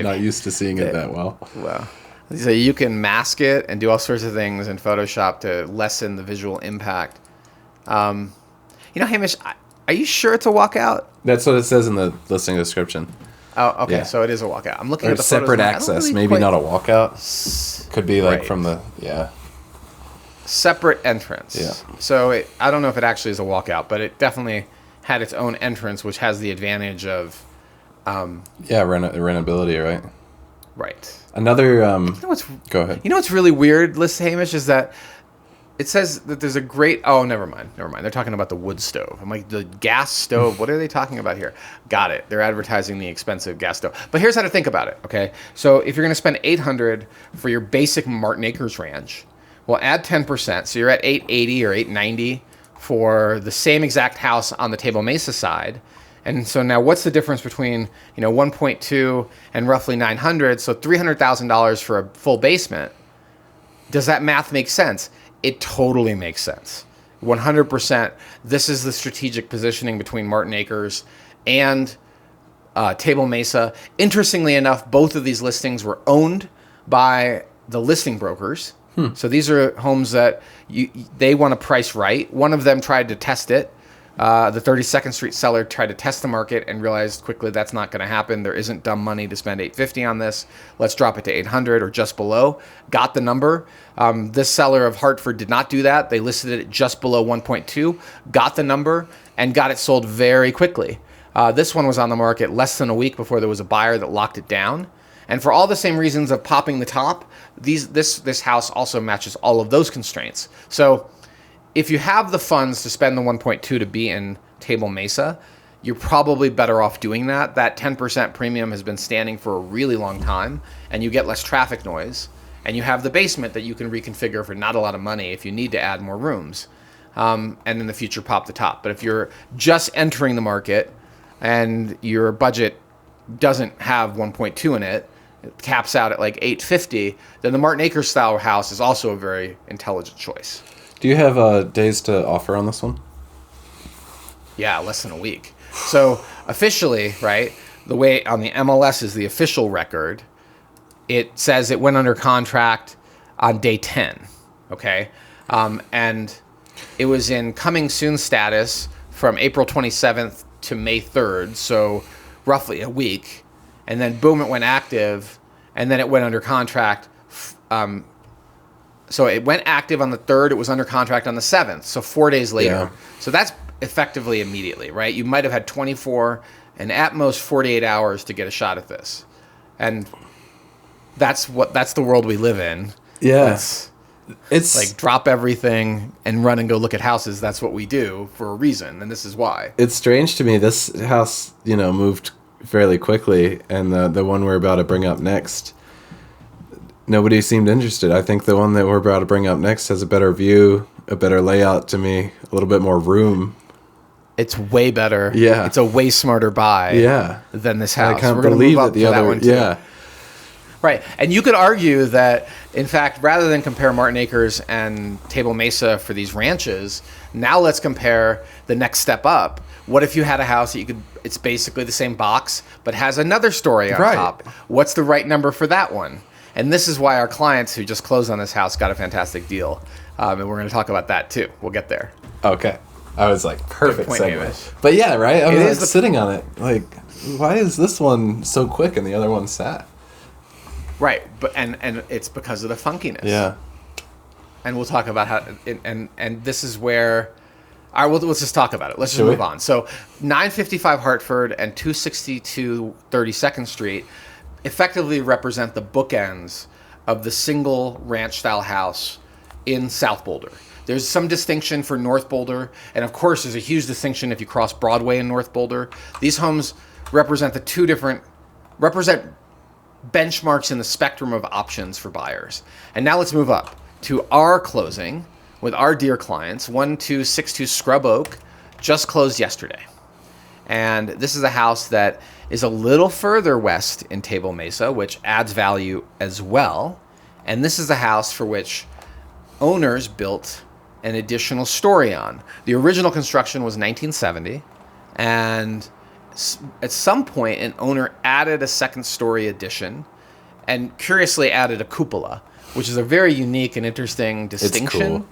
not used to seeing it that well. Well, so you can mask it and do all sorts of things in Photoshop to lessen the visual impact. Hamish, are you sure it's a walkout? That's what it says in the listing description. Oh, okay. Yeah. So it is a walkout. I'm looking at the separate photos. access, maybe not a walkout. Could be like from the separate entrance. Yeah. So I don't know if it actually is a walkout, but it definitely had its own entrance, which has the advantage of... rentability, right? Right. Another... go ahead. You know what's really weird, Hamish, is that it says that there's a great... Oh, never mind. They're talking about the wood stove. I'm like, the gas stove, what are they talking about here? Got it. They're advertising the expensive gas stove. But here's how to think about it, okay? So if you're going to spend $800 for your basic Martin Acres ranch... Well, add 10%, so you're at $880 or $890 for the same exact house on the Table Mesa side. And so now what's the difference between 1.2 and roughly $900, so $300,000 for a full basement? Does that math make sense? It totally makes sense. 100%. This is the strategic positioning between Martin Acres and Table Mesa. Interestingly enough, both of these listings were owned by the listing brokers. So these are homes that they want to price right. One of them tried to test it. The 32nd Street seller tried to test the market and realized quickly that's not going to happen. There isn't dumb money to spend $850 on this. Let's drop it to $800 or just below. Got the number. This seller of Hartford did not do that. They listed it just below 1.2, got the number, and got it sold very quickly. This one was on the market less than a week before there was a buyer that locked it down. And for all the same reasons of popping the top, this house also matches all of those constraints. So if you have the funds to spend the 1.2 to be in Table Mesa, you're probably better off doing that. That 10% premium has been standing for a really long time, and you get less traffic noise. And you have the basement that you can reconfigure for not a lot of money if you need to add more rooms. And in the future, pop the top. But if you're just entering the market and your budget doesn't have 1.2 in it, it caps out at like $850, then the Martin Acres style house is also a very intelligent choice. Do you have days to offer on this one? Yeah, less than a week. So officially, right, the way on the MLS is the official record, it says it went under contract on day 10, okay? And it was in coming soon status from April 27th to May 3rd, so roughly a week. And then boom, it went active, and then it went under contract. So it went active on the 3rd, it was under contract on the 7th, so 4 days later. Yeah. So that's effectively immediately, right? You might have had 24 and at most 48 hours to get a shot at this. And that's the world we live in. Yeah. It's like drop everything and run and go look at houses. That's what we do for a reason, and this is why. It's strange to me. This house, moved fairly quickly, and the one we're about to bring up next, nobody seemed interested. I think the one that we're about to bring up next has a better view, a better layout to me, a little bit more room. It's way better. Yeah. It's a way smarter buy. Yeah. Than this house. I can't believe that the other one. Yeah. Right. And you could argue that, in fact, rather than compare Martin Acres and Table Mesa for these ranches, now let's compare the next step up. What if you had a house that it's basically the same box, but has another story on top? What's the right number for that one? And this is why our clients who just closed on this house got a fantastic deal. And we're going to talk about that too. We'll get there. Okay. I was like, perfect point, segue. Hamish. But yeah, right? I was is sitting on it. Like, why is this one so quick and the other one sat? Right. But and it's because of the funkiness. Yeah. And we'll talk about how, and this is where, all right, let's just talk about it. Let's just move on. So 955 Hartford and 262 32nd Street effectively represent the bookends of the single ranch-style house in South Boulder. There's some distinction for North Boulder, and of course there's a huge distinction if you cross Broadway in North Boulder. These homes represent benchmarks in the spectrum of options for buyers. And now let's move up to our closing with our dear clients. 1262 Scrub Oak just closed yesterday. And this is a house that is a little further west in Table Mesa, which adds value as well. And this is a house for which owners built an additional story on. The original construction was 1970, and at some point an owner added a second story addition and curiously added a cupola, which is a very unique and interesting distinction.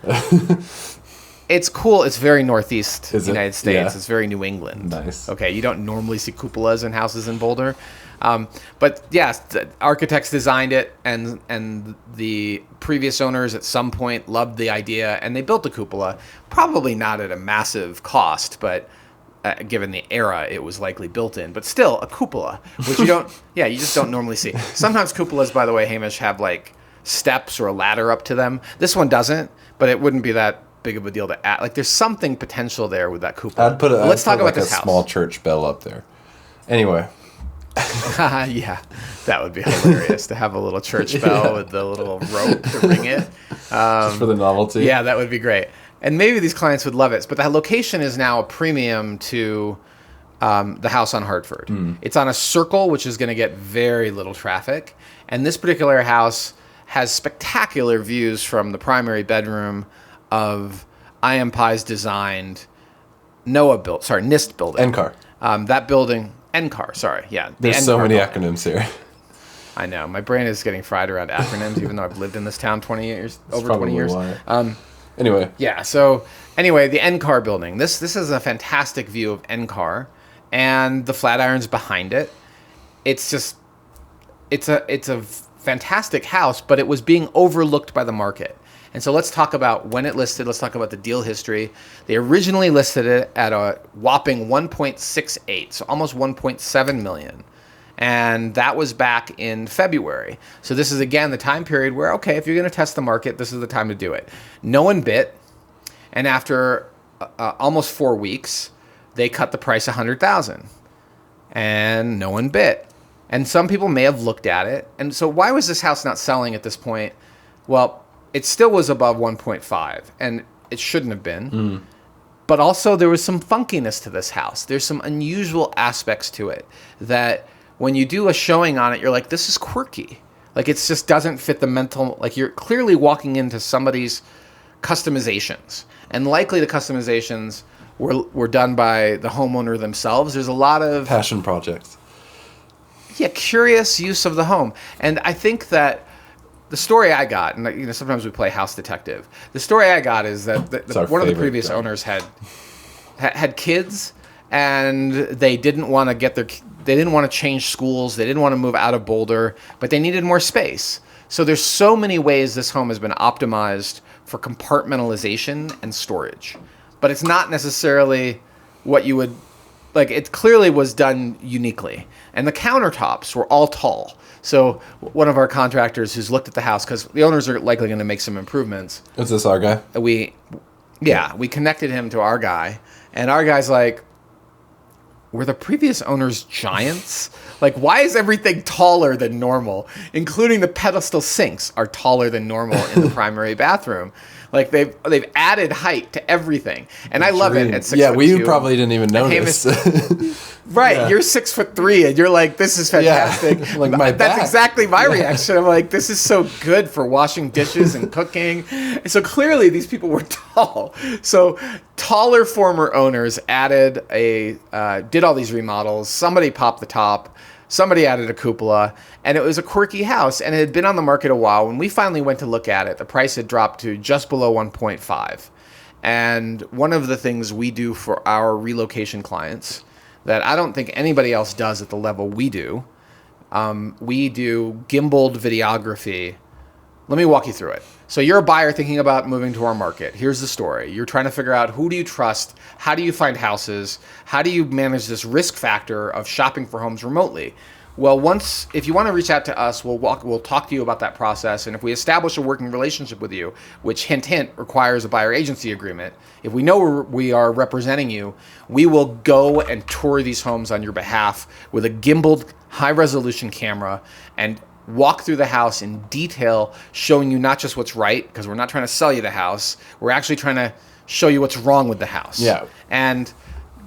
It's cool. It's very Northeast United States. Yeah. It's very New England. Nice. Okay, you don't normally see cupolas in houses in Boulder. But yes, the architects designed it, and the previous owners at some point loved the idea, and they built a cupola, probably not at a massive cost, but given the era it was likely built in, but still a cupola, which you just don't normally see. Sometimes cupolas, by the way, Hamish, have like steps or a ladder up to them. This one doesn't, but it wouldn't be that big of a deal to add. Like, there's something potential there with that cupola. Let's talk about this house. Small church bell up there. Anyway. Yeah, that would be hilarious to have a little church bell with the little rope to ring it. Just for the novelty. Yeah, that would be great. And maybe these clients would love it. But that location is now a premium to the house on Hartford. It's on a circle, which is going to get very little traffic. And this particular house has spectacular views from the primary bedroom of I.M. Pye's designed NIST building. NCAR. That building, NCAR, sorry. Yeah. There's so many acronyms here. I know. My brain is getting fried around acronyms, even though I've lived in this town 20 years, over 20 years. Anyway. Yeah. So anyway, the NCAR building. This is a fantastic view of NCAR and the Flatirons behind it. It's a fantastic house, but it was being overlooked by the market. And so let's talk about when it listed. Let's talk about the deal history. They originally listed it at a whopping 1.68, so almost 1.7 million. And that was back in February. So this is, again, the time period where, okay, if you're going to test the market, this is the time to do it. No one bit. And after almost 4 weeks, they cut the price $100,000. And no one bit. And some people may have looked at it. And so why was this house not selling at this point? Well, it still was above 1.5, and it shouldn't have been. But also there was some funkiness to this house. There's some unusual aspects to it that when you do a showing on it, you're like, this is quirky. Like, it just doesn't fit the mental, like, you're clearly walking into somebody's customizations. And likely the customizations were done by the homeowner themselves. There's a lot of passion projects. Yeah, curious use of the home. And I think that the story I got, and sometimes we play house detective. The story I got is that one of the previous owners had kids, and they didn't want to change schools. They didn't want to move out of Boulder, but they needed more space. So there's so many ways this home has been optimized for compartmentalization and storage, but it's not necessarily what you would like. It clearly was done uniquely, and the countertops were all tall. So one of our contractors who's looked at the house, because the owners are likely going to make some improvements. Is this our guy? We connected him to our guy, and our guy's like, were the previous owners giants? Like, why is everything taller than normal, including the pedestal sinks are taller than normal in the primary bathroom? Like they've added height to everything, and I love it. At 6'2". Yeah, we probably didn't even notice. Right, Yeah. You're 6'3", and you're like, "This is fantastic." Yeah. Like my That's back. exactly my reaction. I'm like, "This is so good for washing dishes and cooking." And so clearly, these people were tall. So taller former owners did all these remodels. Somebody popped the top. Somebody added a cupola, and it was a quirky house, and it had been on the market a while. When we finally went to look at it, the price had dropped to just below 1.5. And one of the things we do for our relocation clients that I don't think anybody else does at the level we do gimbaled videography. Let me walk you through it. So you're a buyer thinking about moving to our market. Here's the story. You're trying to figure out, who do you trust? How do you find houses? How do you manage this risk factor of shopping for homes remotely? Well, if you want to reach out to us, we'll talk to you about that process. And if we establish a working relationship with you, which hint, requires a buyer agency agreement, if we know we are representing you, we will go and tour these homes on your behalf with a gimbaled high resolution camera and walk through the house in detail, showing you not just what's right, because we're not trying to sell you the house. We're actually trying to show you what's wrong with the house. Yeah. And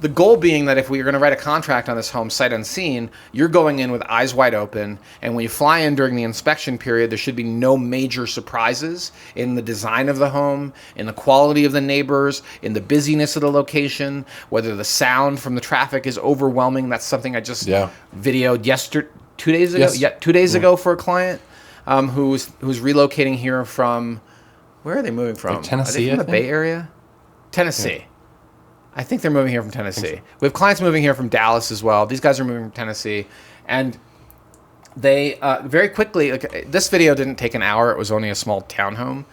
the goal being that if we are going to write a contract on this home sight unseen, you're going in with eyes wide open. And when you fly in during the inspection period, there should be no major surprises in the design of the home, in the quality of the neighbors, in the busyness of the location, whether the sound from the traffic is overwhelming. That's something I just videoed 2 days ago. Yes. Yeah, 2 days ago for a client who's relocating here from, where are they moving from? Like Tennessee, Are they from the Bay Area? Tennessee. Yeah. I think they're moving here from Tennessee. So. We have clients moving here from Dallas as well. These guys are moving from Tennessee. And they very quickly, this video didn't take an hour. It was only a small townhome.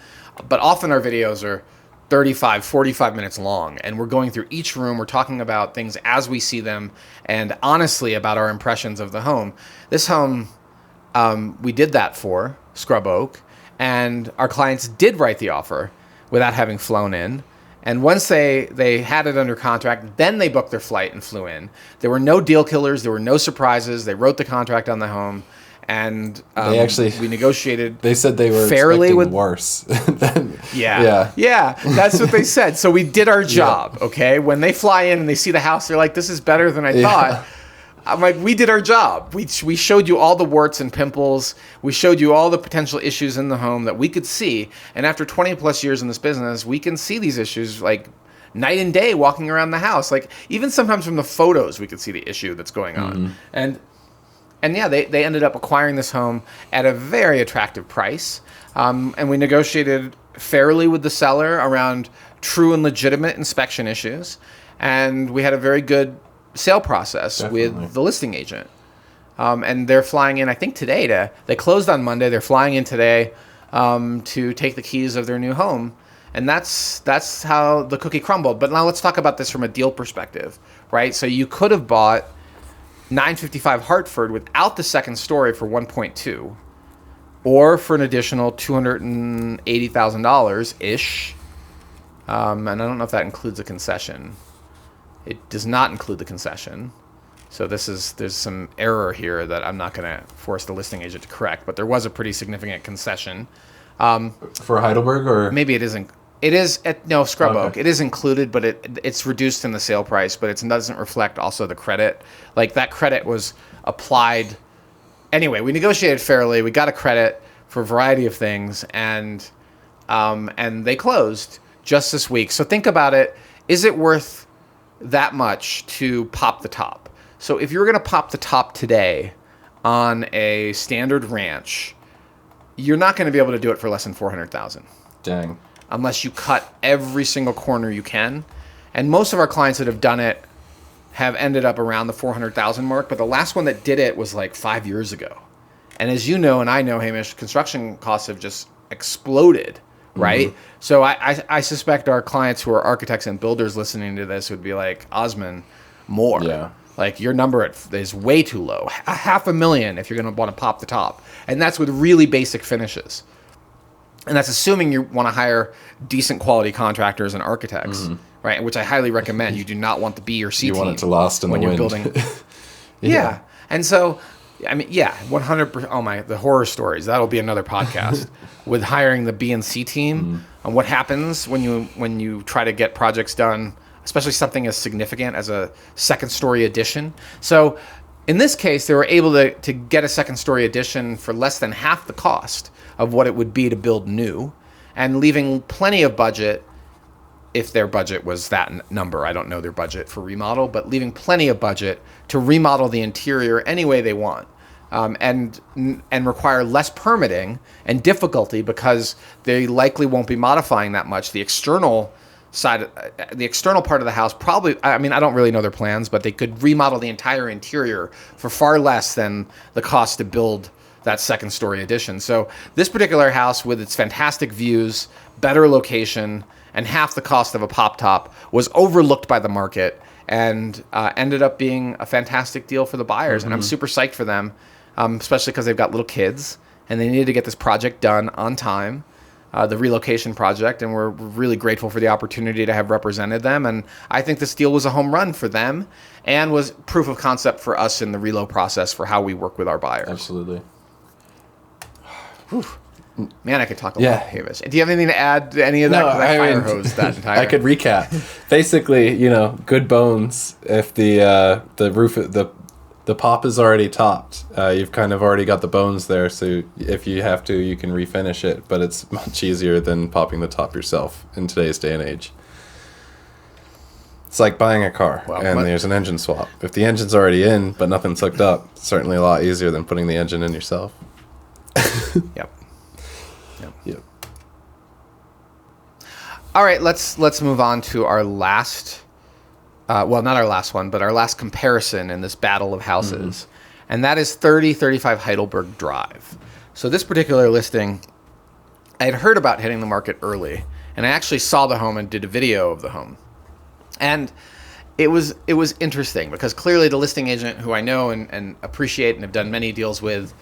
But often our videos are 35, 45 minutes long. And we're going through each room. We're talking about things as we see them. And honestly about our impressions of the home. This home, we did that for, Scrub Oak. And our clients did write the offer without having flown in. And once they had it under contract, then they booked their flight and flew in. There were no deal killers. There were no surprises. They wrote the contract on the home, and we negotiated. They said they were fairly expecting worse. Yeah. That's what they said. So we did our job. Yeah. Okay. When they fly in and they see the house, they're like, "This is better than I thought." I'm like, we did our job. We showed you all the warts and pimples. We showed you all the potential issues in the home that we could see. And after 20 plus years in this business, we can see these issues like night and day walking around the house. Like even sometimes from the photos, we could see the issue that's going on. And yeah, they ended up acquiring this home at a very attractive price. And we negotiated fairly with the seller around true and legitimate inspection issues. And we had a very good sale process with the listing agent. And they're flying in, I think today they closed on Monday. They're flying in today to take the keys of their new home. And that's how the cookie crumbled. But now let's talk about this from a deal perspective, right? So you could have bought 955 Hartford without the second story for 1.2 or for an additional $280,000-ish. And I don't know if that includes a concession. It does not include the concession. So there's some error here that I'm not going to force the listing agent to correct, but there was a pretty significant concession. For Heidelberg, or? Maybe it isn't. It is, Scrub Oak. Okay. It is included, but it's reduced in the sale price, but it doesn't reflect also the credit. Like that credit was applied. Anyway, we negotiated fairly. We got a credit for a variety of things, and they closed just this week. So think about it. Is it worth that much to pop the top? So if you're going to pop the top today on a standard ranch, you're not going to be able to do it for less than $400,000. Dang. Unless you cut every single corner you can. And most of our clients that have done it have ended up around the $400,000 mark, but the last one that did it was like 5 years ago. And as you know, and I know, Hamish, construction costs have just exploded. Right? Mm-hmm. So I suspect our clients who are architects and builders listening to this would be like, Osman, more. Yeah. Like your number is way too low. $500,000 if you're going to want to pop the top. And that's with really basic finishes. And that's assuming you want to hire decent quality contractors and architects, right? Which I highly recommend. You do not want the B or C team. You want it to last in the wind. When you're building. Yeah. And so, 100%. Oh my, the horror stories. That'll be another podcast with hiring the B and C team. what happens when you try to get projects done, especially something as significant as a second story addition. So in this case, they were able to get a second story addition for less than half the cost of what it would be to build new, and leaving plenty of budget, if their budget was that number. I don't know their budget for remodel, but leaving plenty of budget to remodel the interior any way they want, and require less permitting and difficulty because they likely won't be modifying that much. The external side, the external part of the house, probably, I mean, I don't really know their plans, but they could remodel the entire interior for far less than the cost to build that second story addition. So this particular house, with its fantastic views, better location, and half the cost of a pop top, was overlooked by the market and ended up being a fantastic deal for the buyers. And I'm super psyched for them, especially because they've got little kids and they needed to get this project done on time, the relocation project. And we're really grateful for the opportunity to have represented them. And I think this deal was a home run for them and was proof of concept for us in the relo process for how we work with our buyers. Absolutely. Whew. Man, I could talk a lot, Hamish. Do you have anything to add to any of that? No, I fire hosed that entire. I could recap. Basically, good bones. If the roof, the pop is already topped, you've kind of already got the bones there. So if you have to, you can refinish it. But it's much easier than popping the top yourself in today's day and age. It's like buying a car and there's an engine swap. If the engine's already in, but nothing's hooked up, it's certainly a lot easier than putting the engine in yourself. Yep. All right, let's move on to our last, well, not our last one, but our last comparison in this battle of houses, and that is 3035 Heidelberg Drive. So this particular listing, I had heard about hitting the market early, and I actually saw the home and did a video of the home, and it was interesting because clearly the listing agent, who I know and appreciate and have done many deals with,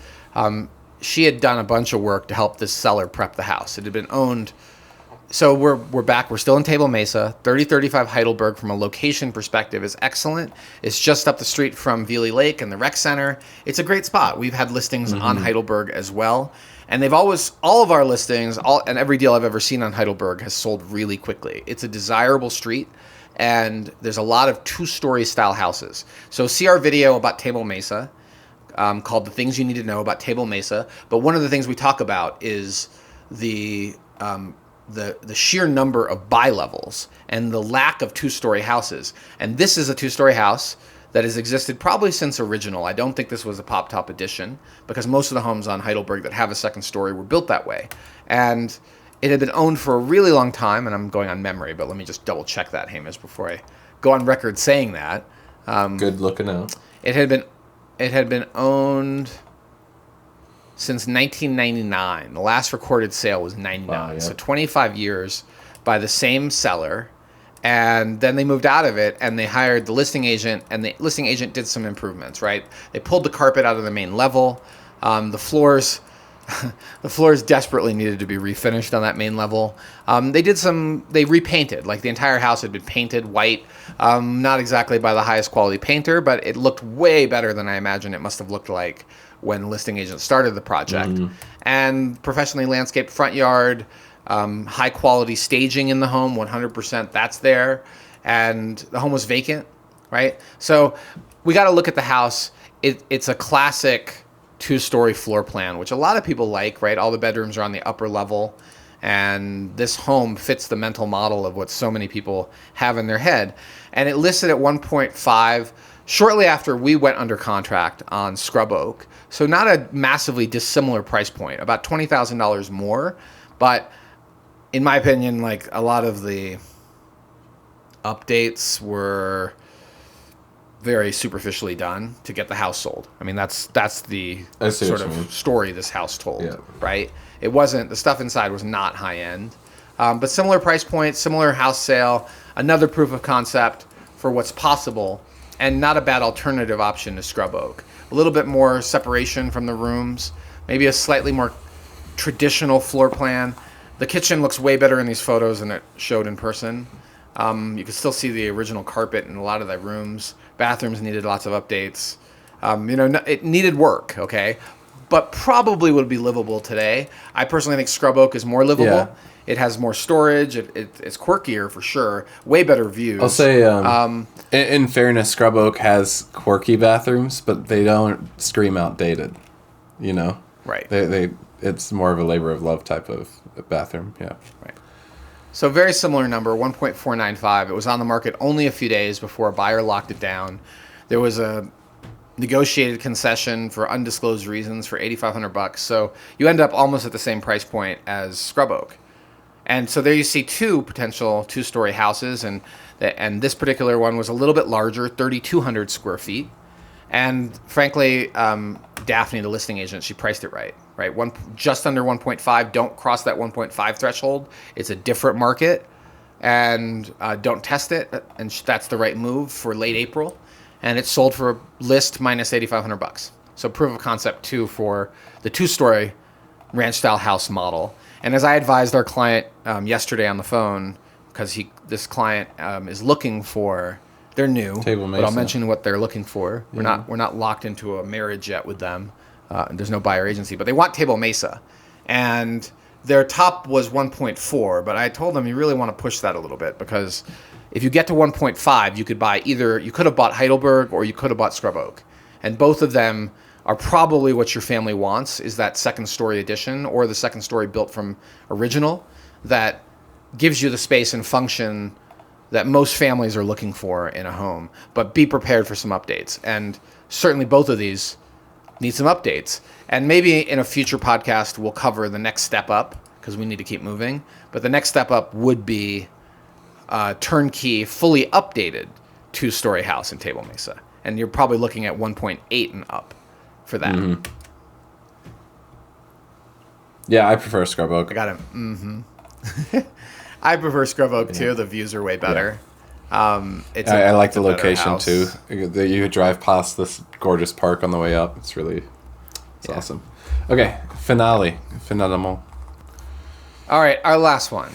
she had done a bunch of work to help this seller prep the house. It had been owned. So we're back. We're still in Table Mesa. 3035 Heidelberg, from a location perspective, is excellent. It's just up the street from Veely Lake and the rec center. It's a great spot. We've had listings on Heidelberg as well. And they've always, all of our listings, and every deal I've ever seen on Heidelberg has sold really quickly. It's a desirable street, and there's a lot of two-story style houses. So see our video about Table Mesa, called The Things You Need to Know About Table Mesa. But one of the things we talk about is the sheer number of buy levels and the lack of two-story houses. And this is a two-story house that has existed probably since original. I don't think this was a pop-top addition, because most of the homes on Heidelberg that have a second story were built that way. And it had been owned for a really long time, and I'm going on memory, but let me just double-check that, Hamish, before I go on record saying that. Good looking out. It had been owned since 1999. The last recorded sale was 99. Wow, yeah. So 25 years by the same seller. And then they moved out of it and they hired the listing agent, and the listing agent did some improvements, right? They pulled the carpet out of the main level. The floors desperately needed to be refinished on that main level. They repainted, like the entire house had been painted white, not exactly by the highest quality painter, but it looked way better than I imagine it must have looked like when the listing agent started the project. And professionally landscaped front yard, high quality staging in the home, 100% that's there. And the home was vacant, right? So we got to look at the house. It's a classic two-story floor plan, which a lot of people like, right? All the bedrooms are on the upper level, and this home fits the mental model of what so many people have in their head. And it listed at 1.5 shortly after we went under contract on Scrub Oak. So not a massively dissimilar price point, about $20,000 more. But in my opinion, like, a lot of the updates were very superficially done to get the house sold. I mean, that's the sort of story this house told, right? It wasn't, the stuff inside was not high end, but similar price point, similar house sale, another proof of concept for what's possible, and not a bad alternative option to Scrub Oak. A little bit more separation from the rooms, maybe a slightly more traditional floor plan. The kitchen looks way better in these photos than it showed in person. You can still see the original carpet in a lot of the rooms. Bathrooms needed lots of updates. It needed work, okay? but probably would be livable today. I personally think Scrub Oak is more livable. Yeah. It has more storage. It's quirkier for sure. Way better views. I'll say, in fairness, Scrub Oak has quirky bathrooms, but they don't scream outdated. You know, Right. It's more of a labor of love type of bathroom. Yeah. Right. So very similar number, 1.495. It was on the market only a few days before a buyer locked it down. There was a negotiated concession for undisclosed reasons for $8,500. So you end up almost at the same price point as Scrub Oak. And so there you see two potential two-story houses, and this particular one was a little bit larger, 3,200 square feet. And frankly, Daphne, the listing agent, she priced it right? Just under 1.5. Don't cross that 1.5 threshold. It's a different market, and don't test it. And that's the right move for late April. And it sold for list minus $8,500. So proof of concept 2 for the two-story ranch-style house model. And as I advised our client yesterday on the phone, because this client is looking for, they're new, Table Mesa. but I'll mention what they're looking for. We're not locked into a marriage yet with them. There's no buyer agency, but they want Table Mesa, and their top was 1.4. But I told them you really want to push that a little bit, because if you get to 1.5, you could have bought Heidelberg or you could have bought Scrub Oak, and both of them are probably what your family wants, is that second story addition or the second story built from original that gives you the space and function that most families are looking for in a home. But be prepared for some updates. And certainly both of these need some updates. And maybe in a future podcast, we'll cover the next step up, because we need to keep moving. But the next step up would be a turnkey, fully updated two-story house in Table Mesa. And you're probably looking at 1.8 and up for that. Mm-hmm. Yeah, I prefer Scrub Oak. I got him. I prefer Scrub Oak too. The views are way better. I like the location too. You drive past this gorgeous park on the way up. It's awesome. Okay, finale. All right, our last one.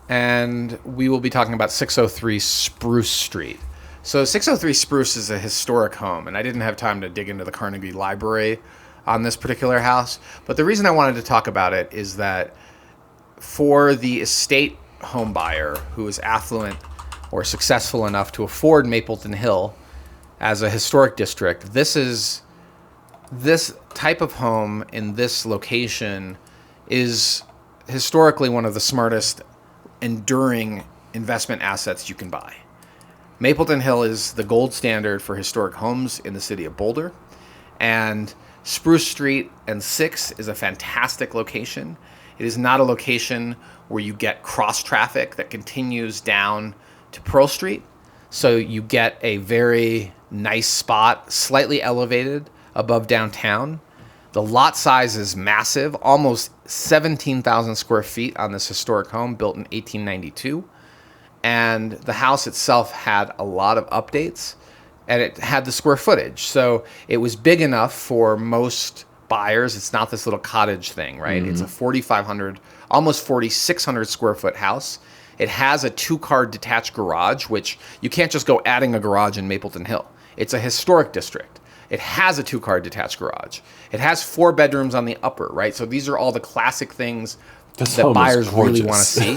And we will be talking about 603 Spruce Street. So 603 Spruce is a historic home, and I didn't have time to dig into the Carnegie Library on this particular house. But the reason I wanted to talk about it is that for the estate home buyer who is affluent or successful enough to afford Mapleton Hill as a historic district, this type of home in this location is historically one of the smartest, enduring investment assets you can buy. Mapleton Hill is the gold standard for historic homes in the city of Boulder, and Spruce Street and 6 is a fantastic location. It is not a location where you get cross traffic that continues down to Pearl Street, so you get a very nice spot, slightly elevated above downtown. The lot size is massive, almost 17,000 square feet on this historic home built in 1892. And the house itself had a lot of updates, and it had the square footage. So it was big enough for most buyers. It's not this little cottage thing, right? Mm-hmm. It's a 4,500, almost 4,600 square foot house. It has a 2-car detached garage, which you can't just go adding a garage in Mapleton Hill. It's a historic district. It has a 2-car detached garage. It has 4 bedrooms on the upper, right? So these are all the classic things that buyers really want to see.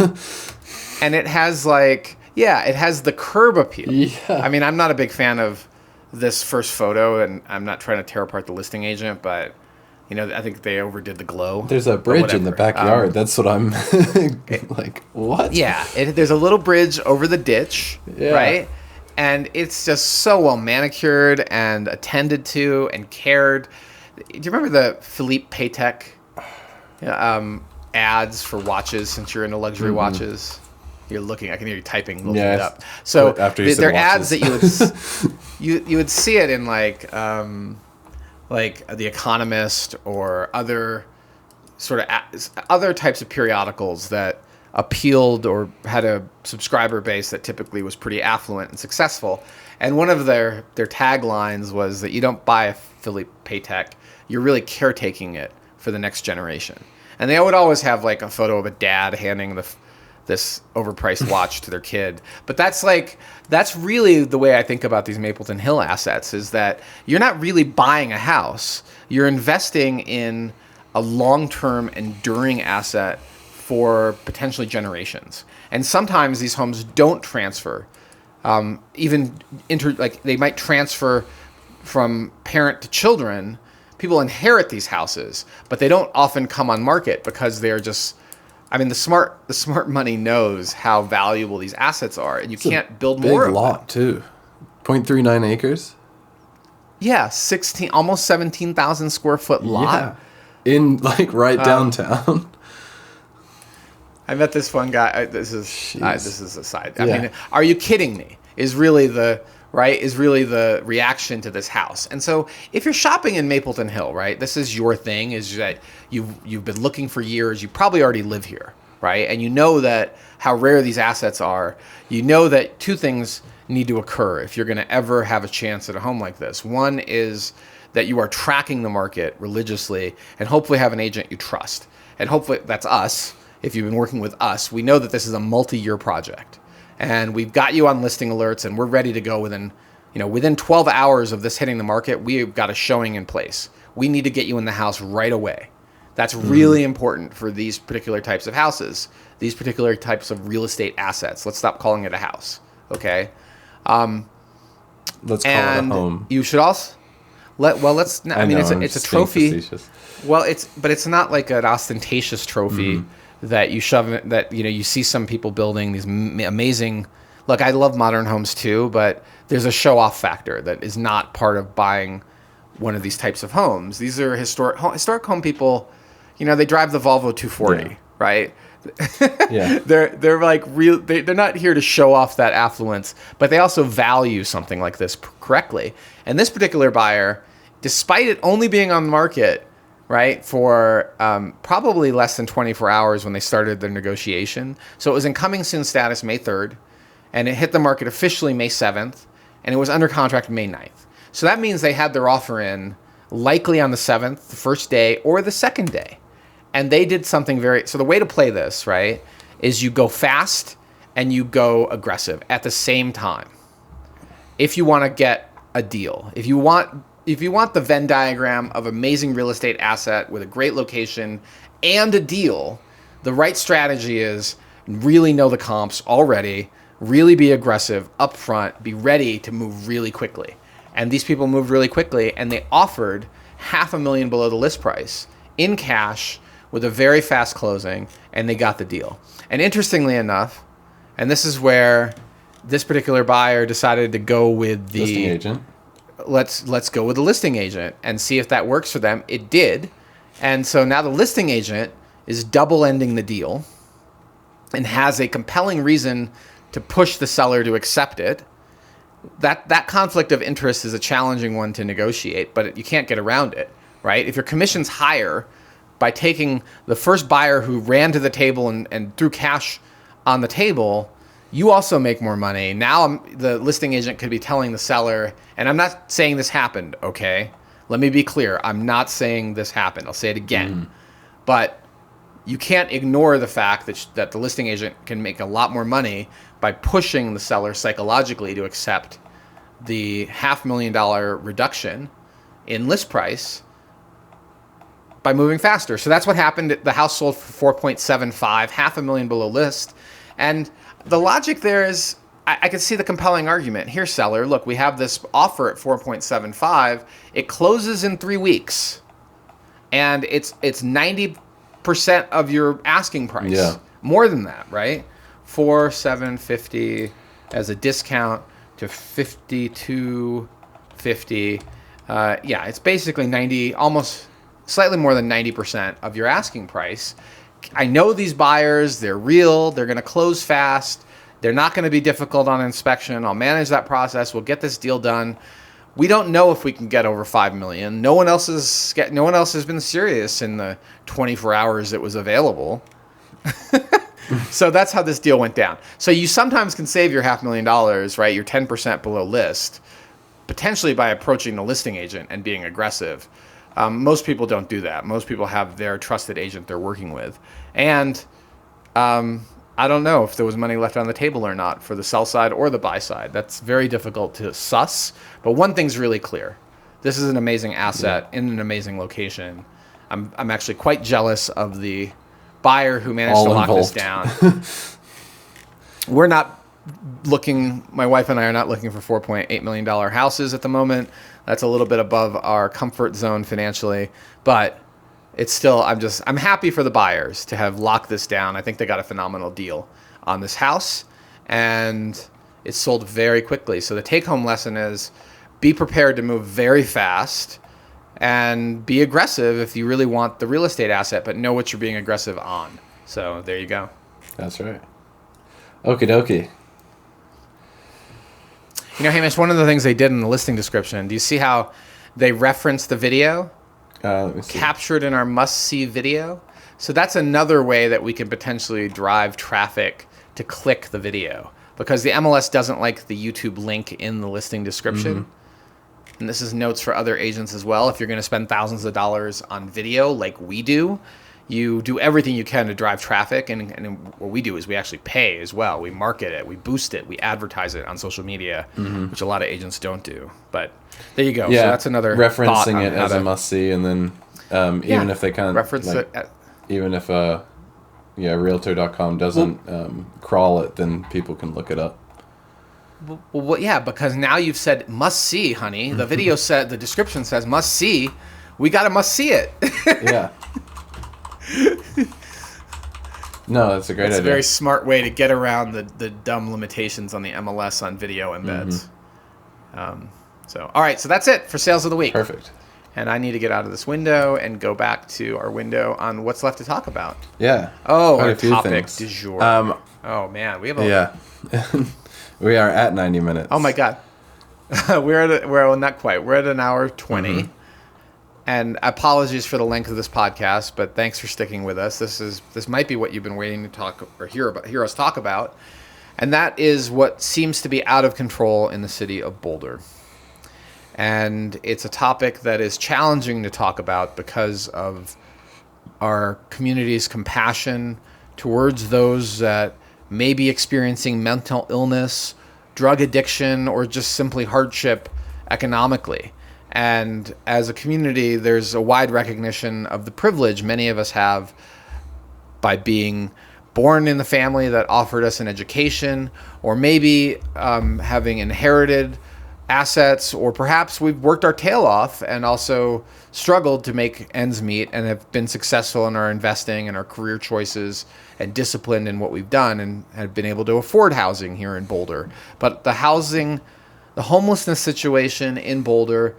And it has it has the curb appeal. Yeah. I mean, I'm not a big fan of this first photo, and I'm not trying to tear apart the listing agent, but I think they overdid the glow. There's a bridge in the backyard. That's what I'm like, what? Yeah, there's a little bridge over the ditch, right? And it's just so well manicured and attended to and cared. Do you remember the Philippe Patek ads for watches, since you're into luxury watches? You're looking. I can hear you typing, looking it up. So they're ads that you would see it in like The Economist or other other types of periodicals that appealed or had a subscriber base that typically was pretty affluent and successful. And one of their taglines was that you don't buy a Philippe Patek, you're really caretaking it for the next generation. And they would always have like a photo of a dad handing this overpriced watch to their kid. But that's really the way I think about these Mapleton Hill assets, is that you're not really buying a house. You're investing in a long-term enduring asset for potentially generations. And sometimes these homes don't transfer. They might transfer from parent to children. People inherit these houses, but they don't often come on market because they're just, the smart money knows how valuable these assets are, and you can't build more of them. Big lot too. 0.39 acres? Yeah, almost 17,000 square foot lot. Yeah. In right downtown. I met this one guy. This is a side. Are you kidding me? Is really the reaction to this house. And so if you're shopping in Mapleton Hill, right, this is your thing, is that you've been looking for years. You probably already live here, right? And you know that how rare these assets are. You know that two things need to occur if you're going to ever have a chance at a home like this. One is that you are tracking the market religiously and hopefully have an agent you trust. And hopefully that's us. If you've been working with us, we know that this is a multi-year project, and we've got you on listing alerts, and we're ready to go within 12 hours of this hitting the market. We've got a showing in place. We need to get you in the house right away. That's really important for these particular types of houses, these particular types of real estate assets. Let's stop calling it a house, okay? Let's call it a home. You should also it's a trophy. Facetious. Well, it's not like an ostentatious trophy. That you shove in, that you see some people building these amazing. Look, I love modern homes too, but there's a show-off factor that is not part of buying one of these types of homes. These are historic home people. They drive the Volvo 240, right? Yeah. They're like real. They're not here to show off that affluence, but they also value something like this correctly. And this particular buyer, despite it only being on the market, right, for probably less than 24 hours when they started their negotiation. So it was in coming soon status May 3rd, and it hit the market officially May 7th, and it was under contract May 9th. So that means they had their offer in likely on the 7th, the first day, or the second day. And they did something so the way to play this, right, is you go fast and you go aggressive at the same time. If you want to get a deal, if you want the Venn diagram of amazing real estate asset with a great location and a deal, the right strategy is really know the comps already, really be aggressive up front, be ready to move really quickly. And these people moved really quickly, and they offered $500,000 below the list price in cash with a very fast closing, and they got the deal. And interestingly enough, and this is where this particular buyer decided to go with the listing agent. Let's go with the listing agent and see if that works for them. It did. And so now the listing agent is double ending the deal and has a compelling reason to push the seller to accept it. That conflict of interest is a challenging one to negotiate, but you can't get around it, right? If your commission's higher by taking the first buyer who ran to the table and threw cash on the table, you also make more money. Now the listing agent could be telling the seller, and I'm not saying this happened, okay? Let me be clear. I'm not saying this happened. I'll say it again. But you can't ignore the fact that the listing agent can make a lot more money by pushing the seller psychologically to accept the $500,000 reduction in list price by moving faster. So that's what happened. The house sold for $4.75, $500,000 below list. And the logic there is, I can see the compelling argument. Here, seller, look, we have this offer at 4.75. It closes in 3 weeks, and it's 90% of your asking price. Yeah. More than that, right? 4,750 as a discount to 5,250. Yeah, it's basically 90, almost slightly more than 90% of your asking price. I know these buyers, they're real, they're going to close fast, they're not going to be difficult on inspection. I'll manage that process. We'll get this deal done. We don't know if we can get over $5 million. No one else has been serious in the 24 hours it was available. So that's how this deal went down. So you sometimes can save your $500,000, right? You're 10% below list, potentially by approaching the listing agent and being aggressive. Most people don't do that. Most people have their trusted agent they're working with. And I don't know if there was money left on the table or not for the sell side or the buy side. That's very difficult to suss. But one thing's really clear. This is an amazing asset in an amazing location. I'm actually quite jealous of the buyer who managed to lock this down. We're not looking, my wife and I are not looking for $4.8 million houses at the moment. That's a little bit above our comfort zone financially, but it's still, I'm happy for the buyers to have locked this down. I think they got a phenomenal deal on this house, and it sold very quickly. So the take-home lesson is be prepared to move very fast and be aggressive if you really want the real estate asset, but know what you're being aggressive on. So there you go. That's right. Okie dokie. You know, Hamish, one of the things they did in the listing description, do you see how they reference the video? Let me see. Captured in our must-see video. So that's another way that we can potentially drive traffic to click the video, because the MLS doesn't like the YouTube link in the listing description. Mm-hmm. And this is notes for other agents as well. If you're going to spend thousands of dollars on video like we do, you do everything you can to drive traffic. And what we do is we actually pay as well. We market it, we boost it, we advertise it on social media, which a lot of agents don't do. But there you go. Yeah, so that's another referencing it as a must-see, and then even if they can't reference it. Even if Realtor.com doesn't crawl it, then people can look it up. Well, yeah, because now you've said must see, honey. The video said, the description says must see. We got to must see it. Yeah. No, that's a great idea. It's a very smart way to get around the dumb limitations on the MLS on video embeds. All right, so that's it for sales of the week. Perfect. And I need to get out of this window and go back to our window on what's left to talk about. Yeah. Oh, our topic du jour. Oh, man. We have Yeah. We are at 90 minutes. Oh, my God. Not quite. We're at an hour 20. And apologies for the length of this podcast, but thanks for sticking with us. This might be what you've been waiting to talk or hear us talk about. And that is what seems to be out of control in the city of Boulder. And it's a topic that is challenging to talk about because of our community's compassion towards those that may be experiencing mental illness, drug addiction, or just simply hardship economically. And as a community, there's a wide recognition of the privilege many of us have by being born in the family that offered us an education, or maybe having inherited assets, or perhaps we've worked our tail off and also struggled to make ends meet and have been successful in our investing and our career choices and disciplined in what we've done and have been able to afford housing here in Boulder. But the homelessness situation in Boulder,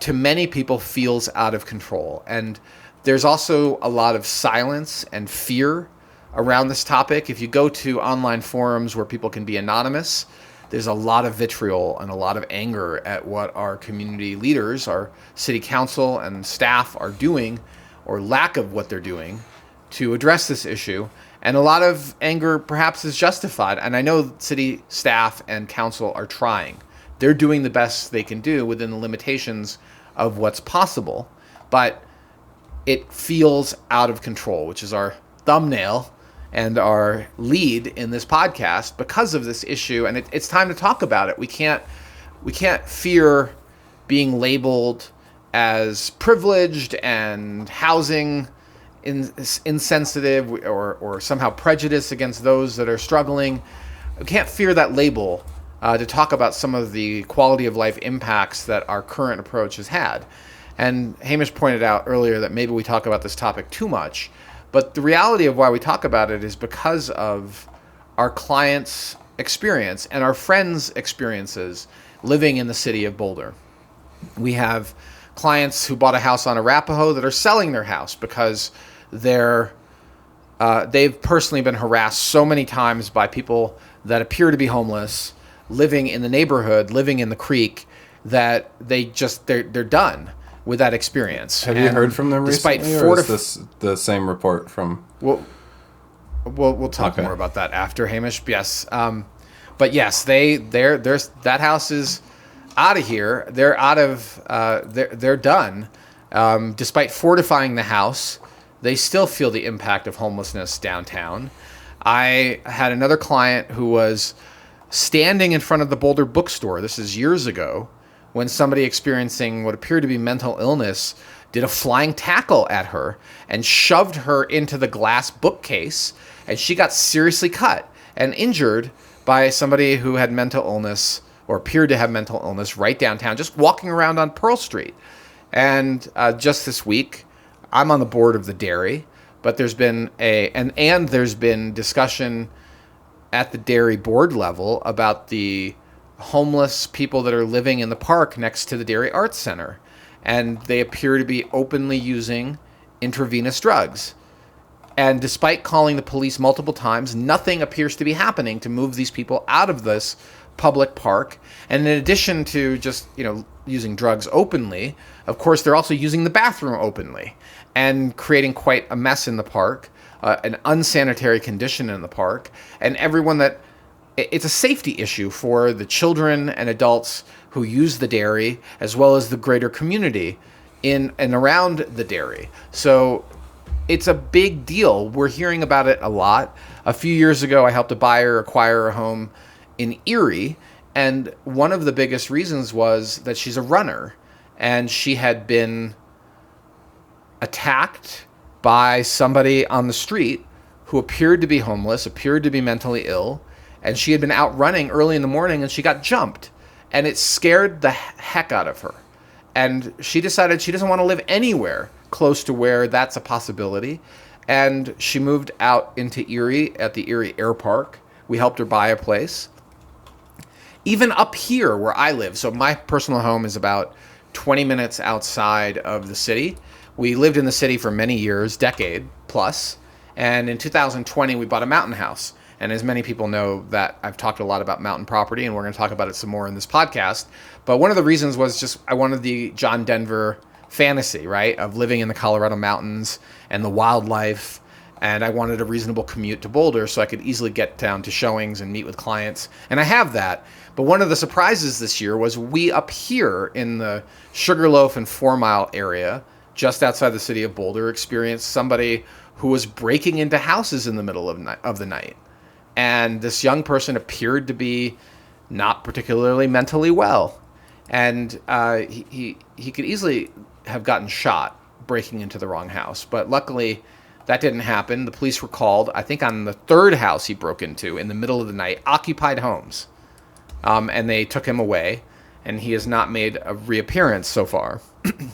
to many people, feels out of control. And there's also a lot of silence and fear around this topic. If you go to online forums where people can be anonymous, there's a lot of vitriol and a lot of anger at what our community leaders, our city council and staff are doing, or lack of what they're doing to address this issue. And a lot of anger perhaps is justified. And I know city staff and council are trying. They're doing the best they can do within the limitations of what's possible. But it feels out of control, which is our thumbnail and our lead in this podcast because of this issue. And it's time to talk about it. We can't fear being labeled as privileged and housing insensitive or somehow prejudiced against those that are struggling. We can't fear that label to talk about some of the quality of life impacts that our current approach has had. And Hamish pointed out earlier that maybe we talk about this topic too much, but the reality of why we talk about it is because of our clients' experience and our friends' experiences living in the city of Boulder. We have clients who bought a house on Arapahoe that are selling their house because they've personally been harassed so many times by people that appear to be homeless, living in the neighborhood, living in the creek, that they're done with that experience. Have you heard from them recently, or is this the same report from? We'll talk more about that after, Hamish. Yes, but yes, that house is out of here. They're out of. They're done. Despite fortifying the house, they still feel the impact of homelessness downtown. I had another client who was standing in front of the Boulder bookstore. This is years ago, when somebody experiencing what appeared to be mental illness did a flying tackle at her and shoved her into the glass bookcase, and she got seriously cut and injured by somebody who had mental illness or appeared to have mental illness right downtown, just walking around on Pearl Street. And just this week, I'm on the board of the dairy, but there's been there's been discussion at the dairy board level about the homeless people that are living in the park next to the Dairy Arts Center. And they appear to be openly using intravenous drugs. And despite calling the police multiple times, nothing appears to be happening to move these people out of this public park. And in addition to just, using drugs openly, of course, they're also using the bathroom openly and creating quite a mess in the park, an unsanitary condition in the park. And it's a safety issue for the children and adults who use the dairy, as well as the greater community in and around the dairy. So it's a big deal. We're hearing about it a lot. A few years ago, I helped a buyer acquire a home in Erie, and one of the biggest reasons was that she's a runner, and she had been attacked by somebody on the street who appeared to be homeless, appeared to be mentally ill, and she had been out running early in the morning, and she got jumped, and it scared the heck out of her. And she decided she doesn't want to live anywhere close to where that's a possibility. And she moved out into Erie at the Erie Air Park. We helped her buy a place. Even up here where I live, so my personal home is about 20 minutes outside of the city. We lived in the city for many years, decade plus. And in 2020, we bought a mountain house. And as many people know, that I've talked a lot about mountain property, and we're going to talk about it some more in this podcast. But one of the reasons was just I wanted the John Denver fantasy, right, of living in the Colorado mountains and the wildlife. And I wanted a reasonable commute to Boulder so I could easily get down to showings and meet with clients. And I have that. But one of the surprises this year was we up here in the Sugarloaf and 4 Mile area, just outside the city of Boulder, experienced somebody who was breaking into houses in the middle of the night. And this young person appeared to be not particularly mentally well. And he could easily have gotten shot breaking into the wrong house. But luckily, that didn't happen. The police were called, I think, on the third house he broke into in the middle of the night, occupied homes. And they took him away. And he has not made a reappearance so far.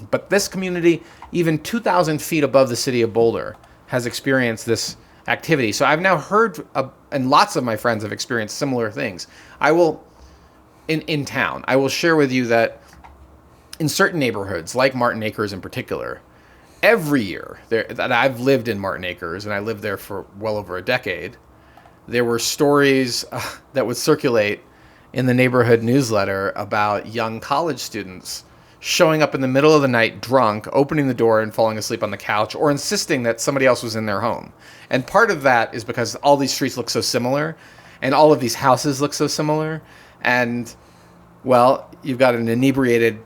But this community, even 2,000 feet above the city of Boulder, has experienced this activity. So I've now heard, and lots of my friends have experienced similar things. In town, I will share with you that in certain neighborhoods, like Martin Acres in particular, every year that I've lived in Martin Acres, and I lived there for well over a decade, there were stories that would circulate in the neighborhood newsletter about young college students showing up in the middle of the night drunk, opening the door and falling asleep on the couch, or insisting that somebody else was in their home. And part of that is because all these streets look so similar, and all of these houses look so similar. And, well, you've got an inebriated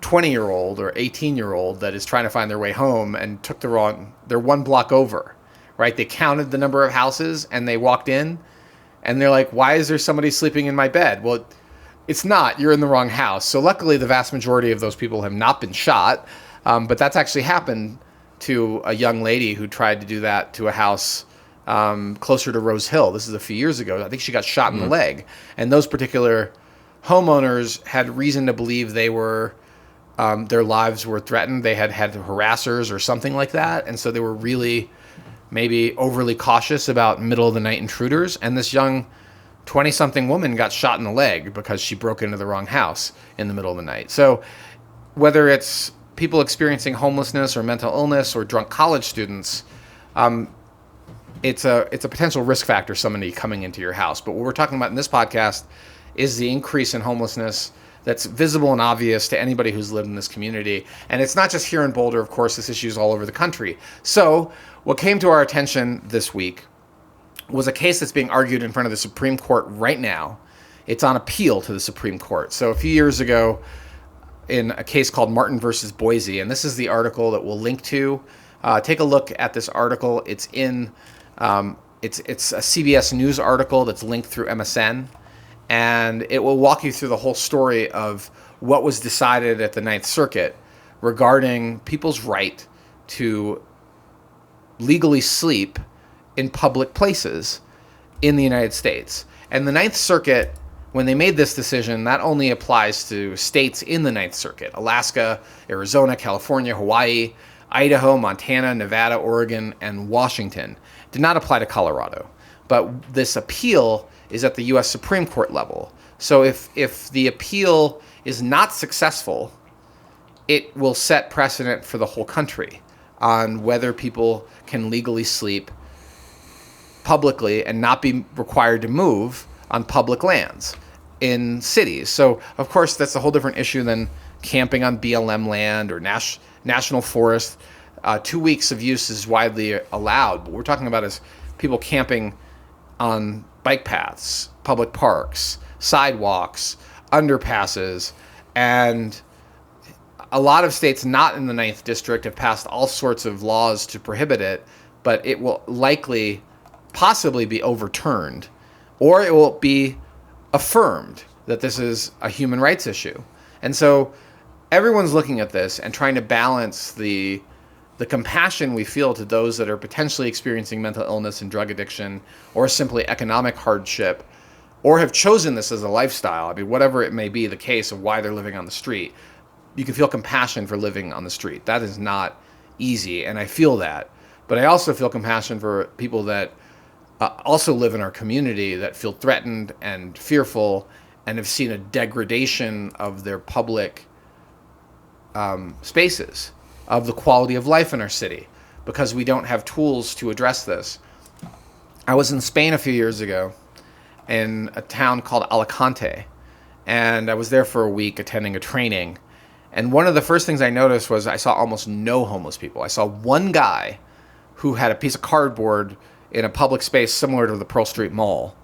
20-year-old or 18-year-old that is trying to find their way home and took they're one block over, right? They counted the number of houses, and they walked in, and they're like, why is there somebody sleeping in my bed? Well, it's not. You're in the wrong house. So luckily, the vast majority of those people have not been shot. But that's actually happened to a young lady who tried to do that to a house closer to Rose Hill. This is a few years ago. I think she got shot in the leg. And those particular homeowners had reason to believe they were their lives were threatened. They had harassers or something like that. And so they were really maybe overly cautious about middle-of-the-night intruders. And this young 20-something woman got shot in the leg because she broke into the wrong house in the middle of the night. So whether it's people experiencing homelessness or mental illness or drunk college students, it's a potential risk factor, somebody coming into your house. But what we're talking about in this podcast is the increase in homelessness that's visible and obvious to anybody who's lived in this community. And it's not just here in Boulder, of course, this issue is all over the country. So what came to our attention this week was a case that's being argued in front of the Supreme Court right now. It's on appeal to the Supreme Court. So a few years ago, in a case called Martin versus Boise, and this is the article that we'll link to. Take a look at this article. It's in It's a CBS News article that's linked through MSN, and it will walk you through the whole story of what was decided at the Ninth Circuit regarding people's right to legally sleep in public places in the United States. And the Ninth Circuit, when they made this decision, that only applies to states in the Ninth Circuit: Alaska, Arizona, California, Hawaii, Idaho, Montana, Nevada, Oregon, and Washington. It did not apply to Colorado. But this appeal is at the U.S. Supreme Court level. So if the appeal is not successful, it will set precedent for the whole country on whether people can legally sleep publicly and not be required to move on public lands in cities. So, of course, that's a whole different issue than camping on BLM land or national forest. 2 weeks of use is widely allowed. What we're talking about is people camping on bike paths, public parks, sidewalks, underpasses, and a lot of states not in the Ninth District have passed all sorts of laws to prohibit it, but it will likely possibly be overturned, or it will be affirmed that this is a human rights issue. And so everyone's looking at this and trying to balance the compassion we feel to those that are potentially experiencing mental illness and drug addiction, or simply economic hardship, or have chosen this as a lifestyle. I mean, whatever it may be the case of why they're living on the street, you can feel compassion for living on the street. That is not easy, and I feel that. But I also feel compassion for people that also live in our community that feel threatened and fearful and have seen a degradation of their public spaces, of the quality of life in our city, because we don't have tools to address this. I was in Spain a few years ago in a town called Alicante, and I was there for a week attending a training. And one of the first things I noticed was I saw almost no homeless people. I saw one guy who had a piece of cardboard in a public space similar to the Pearl Street Mall.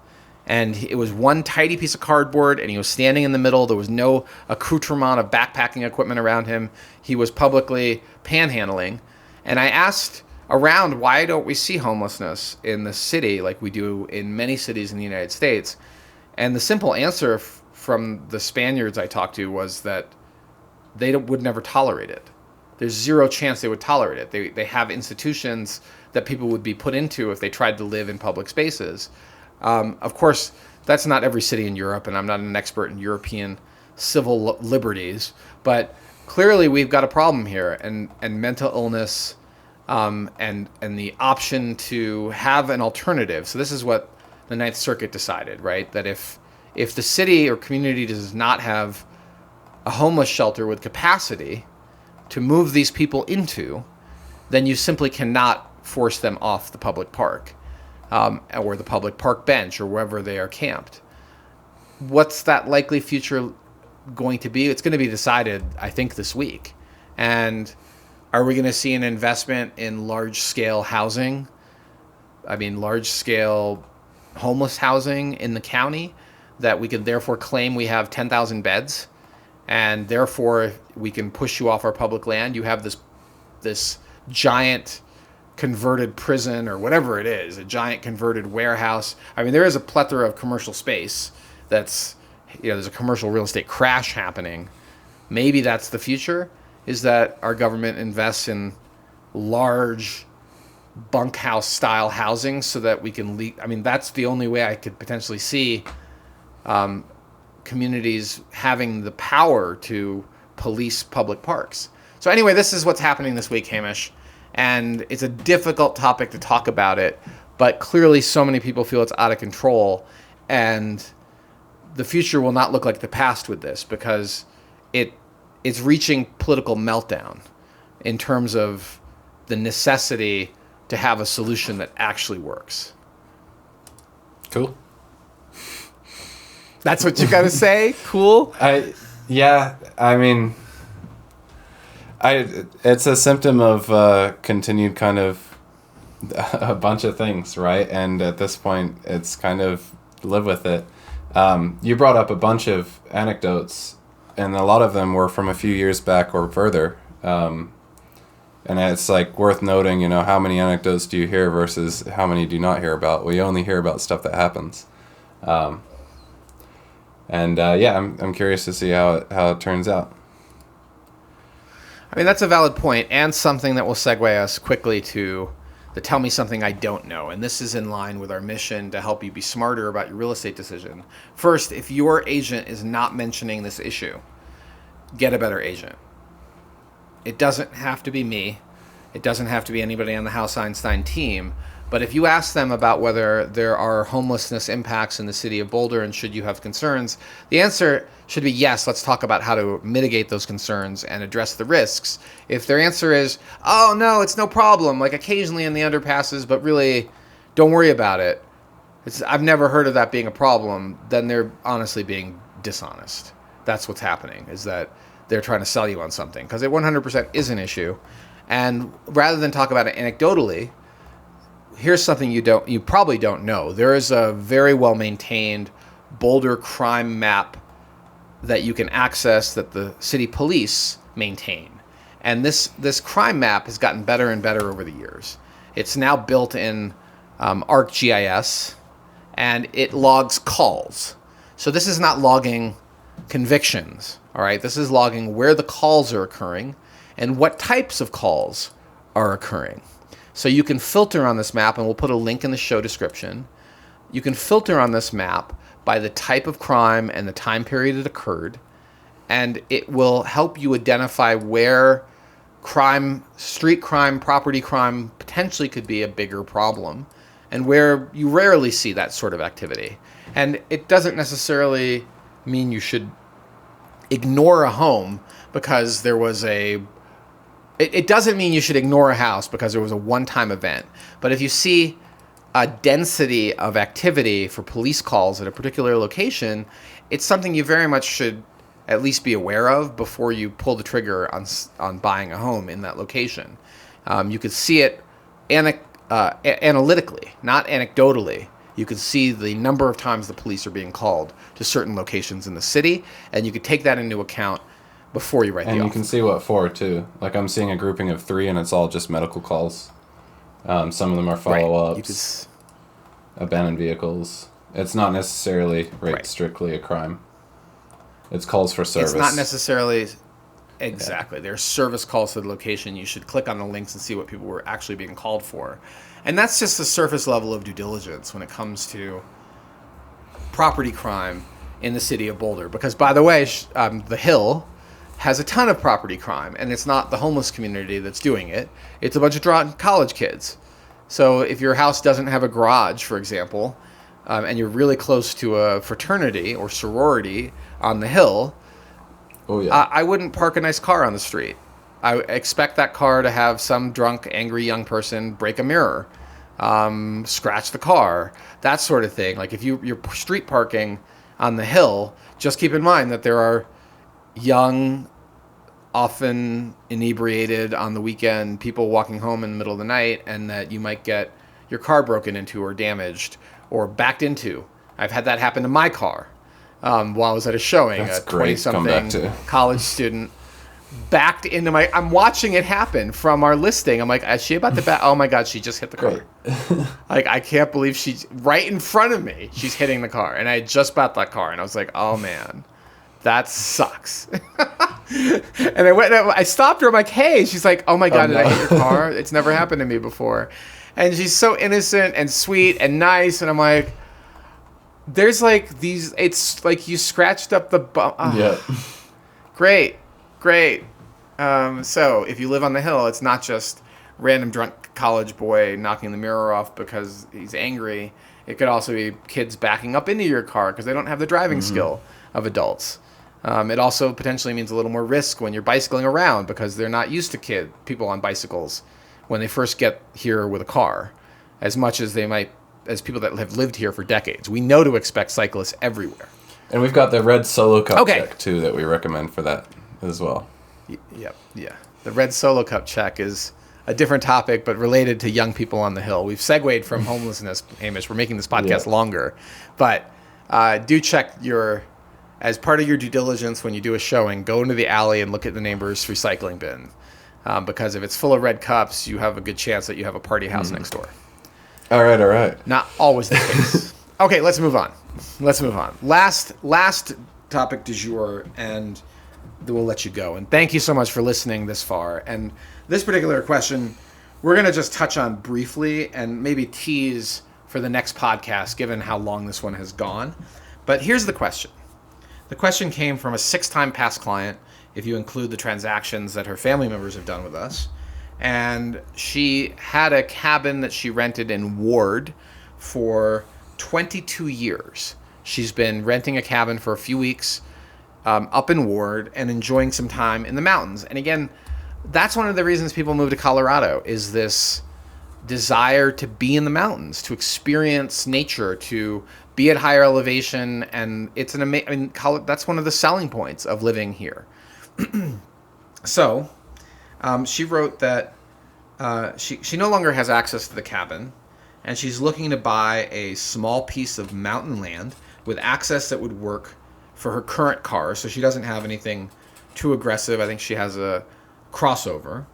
And it was one tidy piece of cardboard, and he was standing in the middle. There was no accoutrement of backpacking equipment around him. He was publicly panhandling. And I asked around, why don't we see homelessness in the city like we do in many cities in the United States? And the simple answer from the Spaniards I talked to was that they would never tolerate it. There's zero chance they would tolerate it. They have institutions that people would be put into if they tried to live in public spaces. Of course, that's not every city in Europe, and I'm not an expert in European civil liberties, but clearly we've got a problem here, and mental illness and the option to have an alternative. So this is what the Ninth Circuit decided, right? That if the city or community does not have a homeless shelter with capacity to move these people into, then you simply cannot force them off the public park or the public park bench or wherever they are camped. What's that likely future going to be? It's going to be decided, I think, this week. And are we going to see an investment in large-scale housing? I mean, large-scale homeless housing in the county that we can therefore claim we have 10,000 beds, and therefore we can push you off our public land. You have this giant converted prison or whatever it is, a giant converted warehouse. I mean, there is a plethora of commercial space that's, there's a commercial real estate crash happening. Maybe that's the future, is that our government invests in large bunkhouse style housing so that we can I mean, that's the only way I could potentially see communities having the power to police public parks. So anyway, this is what's happening this week, Hamish. And it's a difficult topic to talk about it, but clearly so many people feel it's out of control, and the future will not look like the past with this, because it's reaching political meltdown in terms of the necessity to have a solution that actually works. Cool. That's what you got to say? Cool? I mean, it's a symptom of continued kind of a bunch of things, right? And at this point, it's kind of live with it. You brought up a bunch of anecdotes, and a lot of them were from a few years back or further. And it's like worth noting, how many anecdotes do you hear versus how many do you not hear about? We only hear about stuff that happens. I'm curious to see how it turns out. I mean, that's a valid point, and something that will segue us quickly to the tell me something I don't know. And this is in line with our mission to help you be smarter about your real estate decision. First, if your agent is not mentioning this issue, get a better agent. It doesn't have to be me. It doesn't have to be anybody on the House Einstein team. But if you ask them about whether there are homelessness impacts in the city of Boulder and should you have concerns, the answer should be yes, let's talk about how to mitigate those concerns and address the risks. If their answer is, oh no, it's no problem, like occasionally in the underpasses, but really don't worry about it, I've never heard of that being a problem, then they're honestly being dishonest. That's what's happening, is that they're trying to sell you on something, because it 100% is an issue. And rather than talk about it anecdotally, here's something you probably don't know. There is a very well-maintained Boulder crime map that you can access that the city police maintain. And this crime map has gotten better and better over the years. It's now built in ArcGIS, and it logs calls. So this is not logging convictions, all right? This is logging where the calls are occurring and what types of calls are occurring. So you can filter on this map, and we'll put a link in the show description. You can filter on this map by the type of crime and the time period it occurred, and it will help you identify where crime, street crime, property crime potentially could be a bigger problem, and where you rarely see that sort of activity. And it doesn't necessarily mean you should ignore a home because there was it doesn't mean you should ignore a house because there was a one-time event. But if you see a density of activity for police calls at a particular location, it's something you very much should at least be aware of before you pull the trigger on buying a home in that location. You could see it analytically, not anecdotally. You could see the number of times the police are being called to certain locations in the city, and you could take that into account before you write the offer. And you can see what for, too. Like, I'm seeing a grouping of 3, and it's all just medical calls. Some of them are follow-ups, abandoned vehicles. It's not necessarily strictly a crime. It's calls for service. It's not necessarily... Exactly. Yeah. There's service calls to the location. You should click on the links and see what people were actually being called for. And that's just the surface level of due diligence when it comes to property crime in the city of Boulder. Because, by the way, the Hill has a ton of property crime, and it's not the homeless community that's doing it. It's a bunch of drunk college kids. So if your house doesn't have a garage, for example, and you're really close to a fraternity or sorority on the Hill, I wouldn't park a nice car on the street. I expect that car to have some drunk, angry young person break a mirror, scratch the car, that sort of thing. Like if you're street parking on the Hill, just keep in mind that there are young, often inebriated on the weekend people walking home in the middle of the night, and that you might get your car broken into or damaged or backed into. I've had that happen to my car while I was at a showing. That's a 20-something college student backed into my... I'm watching it happen from our listing. I'm like, is she about to back? Oh my God, she just hit the car. Like, I can't believe she's right in front of me. She's hitting the car. And I had just bought that car, and I was like, oh man, that sucks. And I stopped her. I'm like, hey. She's like, oh my God, did I hit your car? It's never happened to me before. And she's so innocent and sweet and nice. And I'm like, there's like these, it's like you scratched up the bum. Yeah. Great. So if you live on the Hill, it's not just random drunk college boy knocking the mirror off because he's angry. It could also be kids backing up into your car because they don't have the driving skill of adults. It also potentially means a little more risk when you're bicycling around because they're not used to people on bicycles when they first get here with a car, as much as they might as people that have lived here for decades. We know to expect cyclists everywhere. And we've got the red Solo Cup check, too, that we recommend for that as well. Yeah. The red Solo Cup check is a different topic, but related to young people on the Hill. We've segued from homelessness, Hamish. We're making this podcast longer. But do check as part of your due diligence when you do a showing, go into the alley and look at the neighbor's recycling bin. because if it's full of red cups, you have a good chance that you have a party house next door. All right. Not always the case. Okay, let's move on. Last topic du jour, and then we'll let you go. And thank you so much for listening this far. And this particular question, we're going to just touch on briefly and maybe tease for the next podcast, given how long this one has gone. But here's the question. The question came from a 6-time past client, if you include the transactions that her family members have done with us. And she had a cabin that she rented in Ward for 22 years. She's been renting a cabin for a few weeks up in Ward and enjoying some time in the mountains. And again, that's one of the reasons people move to Colorado, is this desire to be in the mountains, to experience nature, to be at higher elevation. And it's that's one of the selling points of living here. So she wrote that she no longer has access to the cabin, and she's looking to buy a small piece of mountain land with access that would work for her current car. So she doesn't have anything too aggressive. I think she has a crossover.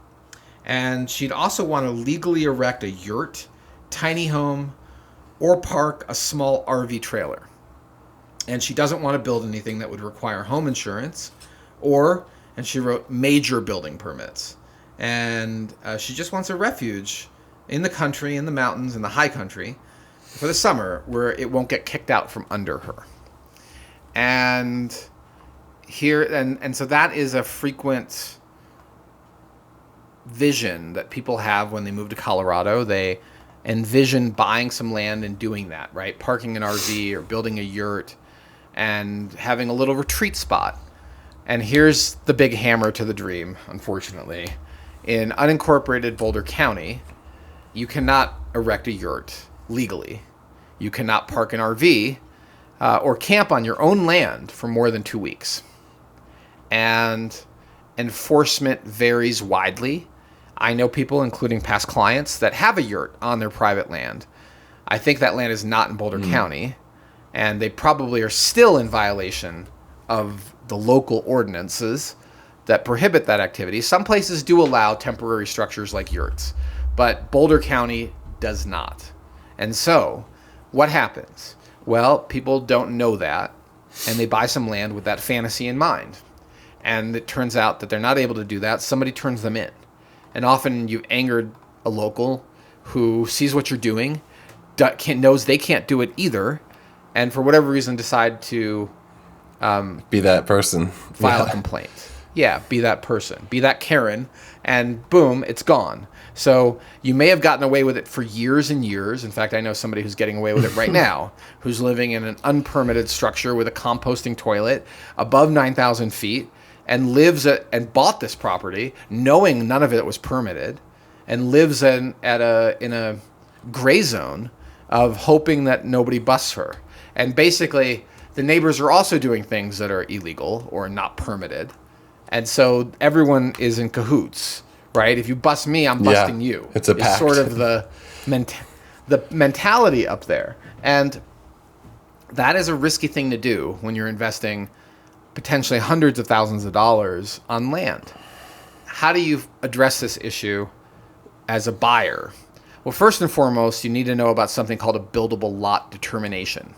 And she'd also want to legally erect a yurt, tiny home, or park a small RV trailer. And she doesn't want to build anything that would require home insurance and she wrote, major building permits. And she just wants a refuge in the country, in the mountains, in the high country for the summer, where it won't get kicked out from under her. And so that is a frequent vision that people have when they move to Colorado. They envision buying some land and doing that, right? Parking an RV or building a yurt and having a little retreat spot. And here's the big hammer to the dream, unfortunately. In unincorporated Boulder County, you cannot erect a yurt legally. You cannot park an RV or camp on your own land for more than 2 weeks. And enforcement varies widely. I know people, including past clients, that have a yurt on their private land. I think that land is not in Boulder County, and they probably are still in violation of the local ordinances that prohibit that activity. Some places do allow temporary structures like yurts, but Boulder County does not. And so, what happens? Well, people don't know that, and they buy some land with that fantasy in mind. And it turns out that they're not able to do that. Somebody turns them in. And often you've angered a local who sees what you're doing, knows they can't do it either, and for whatever reason decide to be that person. File a complaint. Yeah, be that person. Be that Karen, and boom, it's gone. So you may have gotten away with it for years and years. In fact, I know somebody who's getting away with it right now, who's living in an unpermitted structure with a composting toilet above 9,000 feet, and and bought this property knowing none of it was permitted, and lives in a gray zone of hoping that nobody busts her. And basically, the neighbors are also doing things that are illegal or not permitted. And so everyone is in cahoots, right? If you bust me, I'm busting you. It's a pact. It's sort of the mentality up there. And that is a risky thing to do when you're investing potentially hundreds of thousands of dollars on land. How do you address this issue as a buyer? Well, first and foremost, you need to know about something called a buildable lot determination.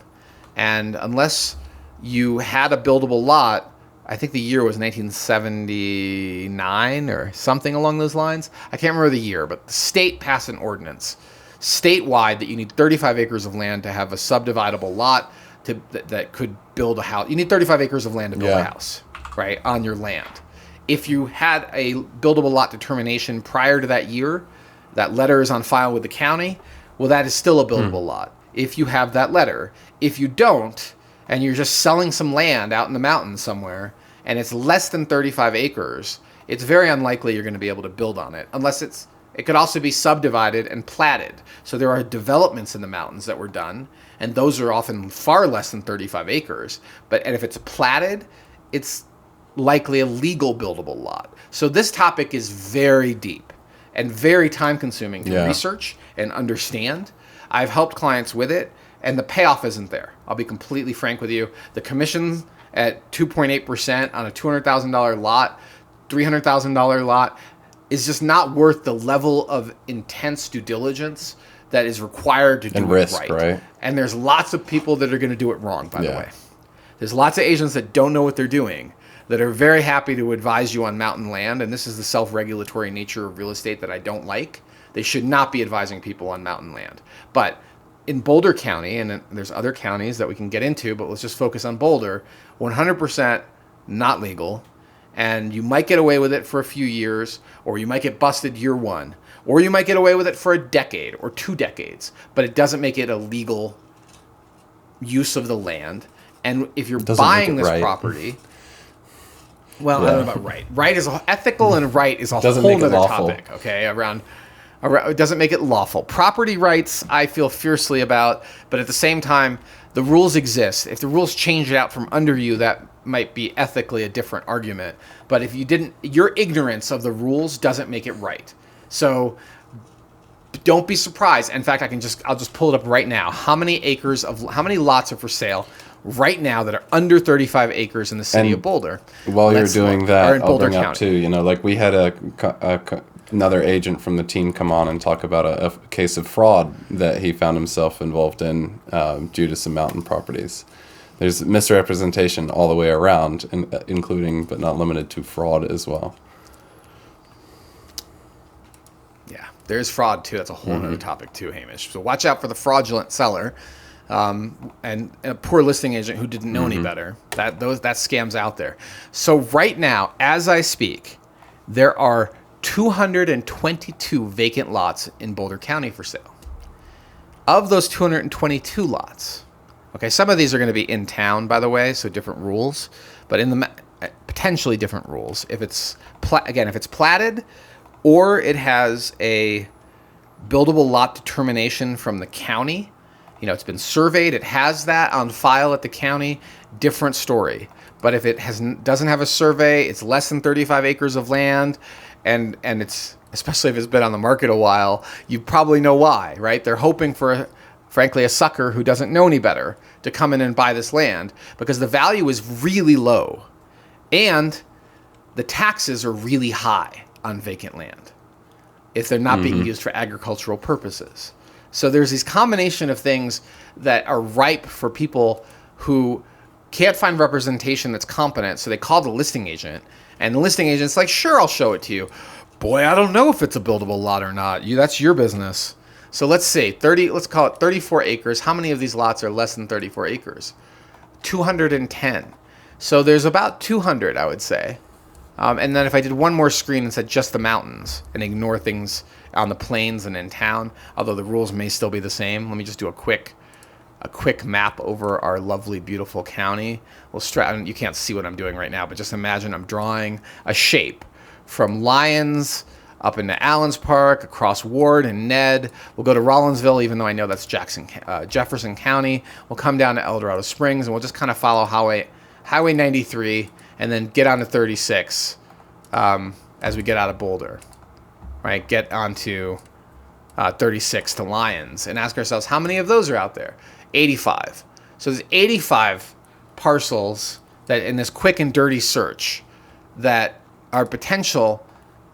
And unless you had a buildable lot, I think the year was 1979 or something along those lines. I can't remember the year, but the state passed an ordinance statewide that you need 35 acres of land to have a subdividable lot that could build a house. You need 35 acres of land to build a house, right, on your land. If you had a buildable lot determination prior to that year, that letter is on file with the county, well, that is still a buildable lot if you have that letter. If you don't, and you're just selling some land out in the mountains somewhere, and it's less than 35 acres, it's very unlikely you're going to be able to build on it, unless it could also be subdivided and platted. So there are developments in the mountains that were done, and those are often far less than 35 acres. And if it's platted, it's likely a legal buildable lot. So this topic is very deep and very time-consuming to research and understand. I've helped clients with it, and the payoff isn't there. I'll be completely frank with you. The commission at 2.8% on a $200,000 lot, $300,000 lot, is just not worth the level of intense due diligence that is required to do And it risk, right. right? And there's lots of people that are going to do it wrong, by the Yeah. way. There's lots of agents that don't know what they're doing, that are very happy to advise you on mountain land, and this is the self-regulatory nature of real estate that I don't like. They should not be advising people on mountain land. But in Boulder County, and there's other counties that we can get into, but let's just focus on Boulder, 100% not legal, and you might get away with it for a few years, or you might get busted year one, or you might get away with it for a decade or 2 decades, but it doesn't make it a legal use of the land. And if you're Doesn't buying make it this right. property, well, I Yeah. don't know about right. Right is ethical, and right is a Doesn't whole make it other lawful. topic. Okay, around it doesn't make it lawful. Property rights, I feel fiercely about, but at the same time, the rules exist. If the rules change it out from under you, that might be ethically a different argument. But if you didn't, your ignorance of the rules doesn't make it right. So don't be surprised. In fact, I'll just pull it up right now. How many lots are for sale right now that are under 35 acres in the city And of Boulder? While you're Let's doing look. that, Or in I'll Boulder bring up County. too, like we had another agent from the team come on and talk about a case of fraud that he found himself involved in due to some mountain properties. There's misrepresentation all the way around, including but not limited to fraud as well. Yeah, there's fraud too. That's a whole other topic too, Hamish. So watch out for the fraudulent seller and a poor listing agent who didn't know any better. That scam's out there. So right now, as I speak, there are 222 vacant lots in Boulder County for sale. Of those 222 lots, okay, some of these are going to be in town, by the way, so different rules, but in the potentially different rules. If it's if it's platted, or it has a buildable lot determination from the county, it's been surveyed, it has that on file at the county, different story. But if it doesn't have a survey, it's less than 35 acres of land, and it's, especially if it's been on the market a while, you probably know why, right? They're hoping for, frankly, a sucker who doesn't know any better to come in and buy this land because the value is really low and the taxes are really high on vacant land if they're not being used for agricultural purposes. So there's this combination of things that are ripe for people who can't find representation that's competent, so they call the listing agent, and the listing agent's like, sure, I'll show it to you. Boy, I don't know if it's a buildable lot or not. That's your business. So let's see, let's call it 34 acres. How many of these lots are less than 34 acres? 210. So there's about 200, I would say. And then if I did one more screen and said just the mountains and ignore things on the plains and in town, although the rules may still be the same, let me just do a quick map over our lovely, beautiful county. You can't see what I'm doing right now, but just imagine I'm drawing a shape from Lyons up into Allens Park, across Ward and Ned. We'll go to Rollinsville, even though I know that's Jefferson County. We'll come down to El Dorado Springs, and we'll just kind of follow Highway 93, and then get onto 36 as we get out of Boulder, right? Get onto 36 to Lyons, and ask ourselves, how many of those are out there? 85. So there's 85 parcels that in this quick and dirty search that are potential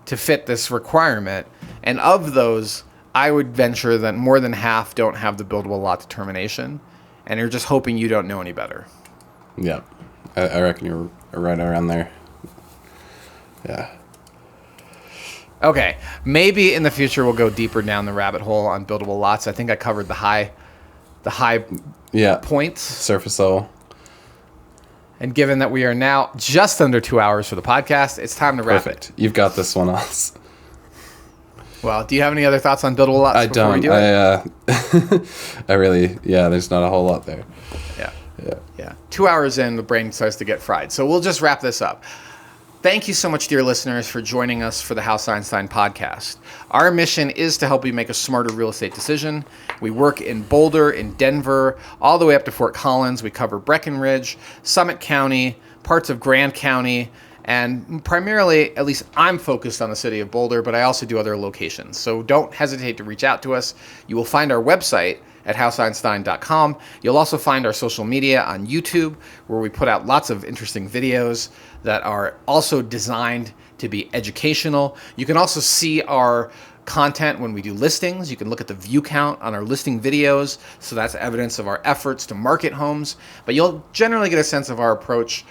to fit this requirement. And of those, I would venture that more than half don't have the buildable lot determination, and you're just hoping you don't know any better. Yeah, I reckon you're right around there. Yeah. Okay, maybe in the future we'll go deeper down the rabbit hole on buildable lots. I think I covered the high points. Surface level. And given that we are now just under 2 hours for the podcast, it's time to wrap Perfect. it. You've got this one, Oz. Well, do you have any other thoughts on buildable lots I before we don't. do it? I really, there's not a whole lot there. Yeah. 2 hours in, the brain starts to get fried. So we'll just wrap this up. Thank you so much, dear listeners, for joining us for the House Einstein podcast. Our mission is to help you make a smarter real estate decision. We work in Boulder, in Denver, all the way up to Fort Collins. We cover Breckenridge, Summit County, parts of Grant County, and primarily, at least I'm focused on the city of Boulder, but I also do other locations. So don't hesitate to reach out to us. You will find our website at houseeinstein.com. You'll also find our social media on YouTube, where we put out lots of interesting videos that are also designed to be educational. You can also see our content when we do listings. You can look at the view count on our listing videos, so that's evidence of our efforts to market homes. But you'll generally get a sense of our approach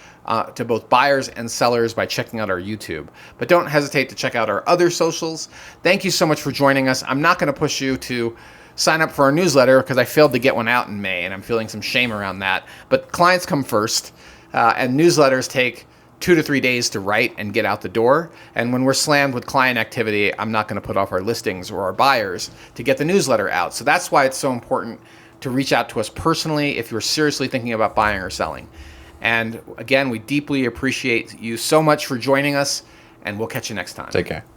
to both buyers and sellers by checking out our YouTube. But don't hesitate to check out our other socials. Thank you so much for joining us. I'm not going to push you to sign up for our newsletter because I failed to get one out in May, and I'm feeling some shame around that. But clients come first, and newsletters take 2 to 3 days to write and get out the door. And when we're slammed with client activity, I'm not going to put off our listings or our buyers to get the newsletter out. So that's why it's so important to reach out to us personally if you're seriously thinking about buying or selling. And again, we deeply appreciate you so much for joining us, and we'll catch you next time. Take care.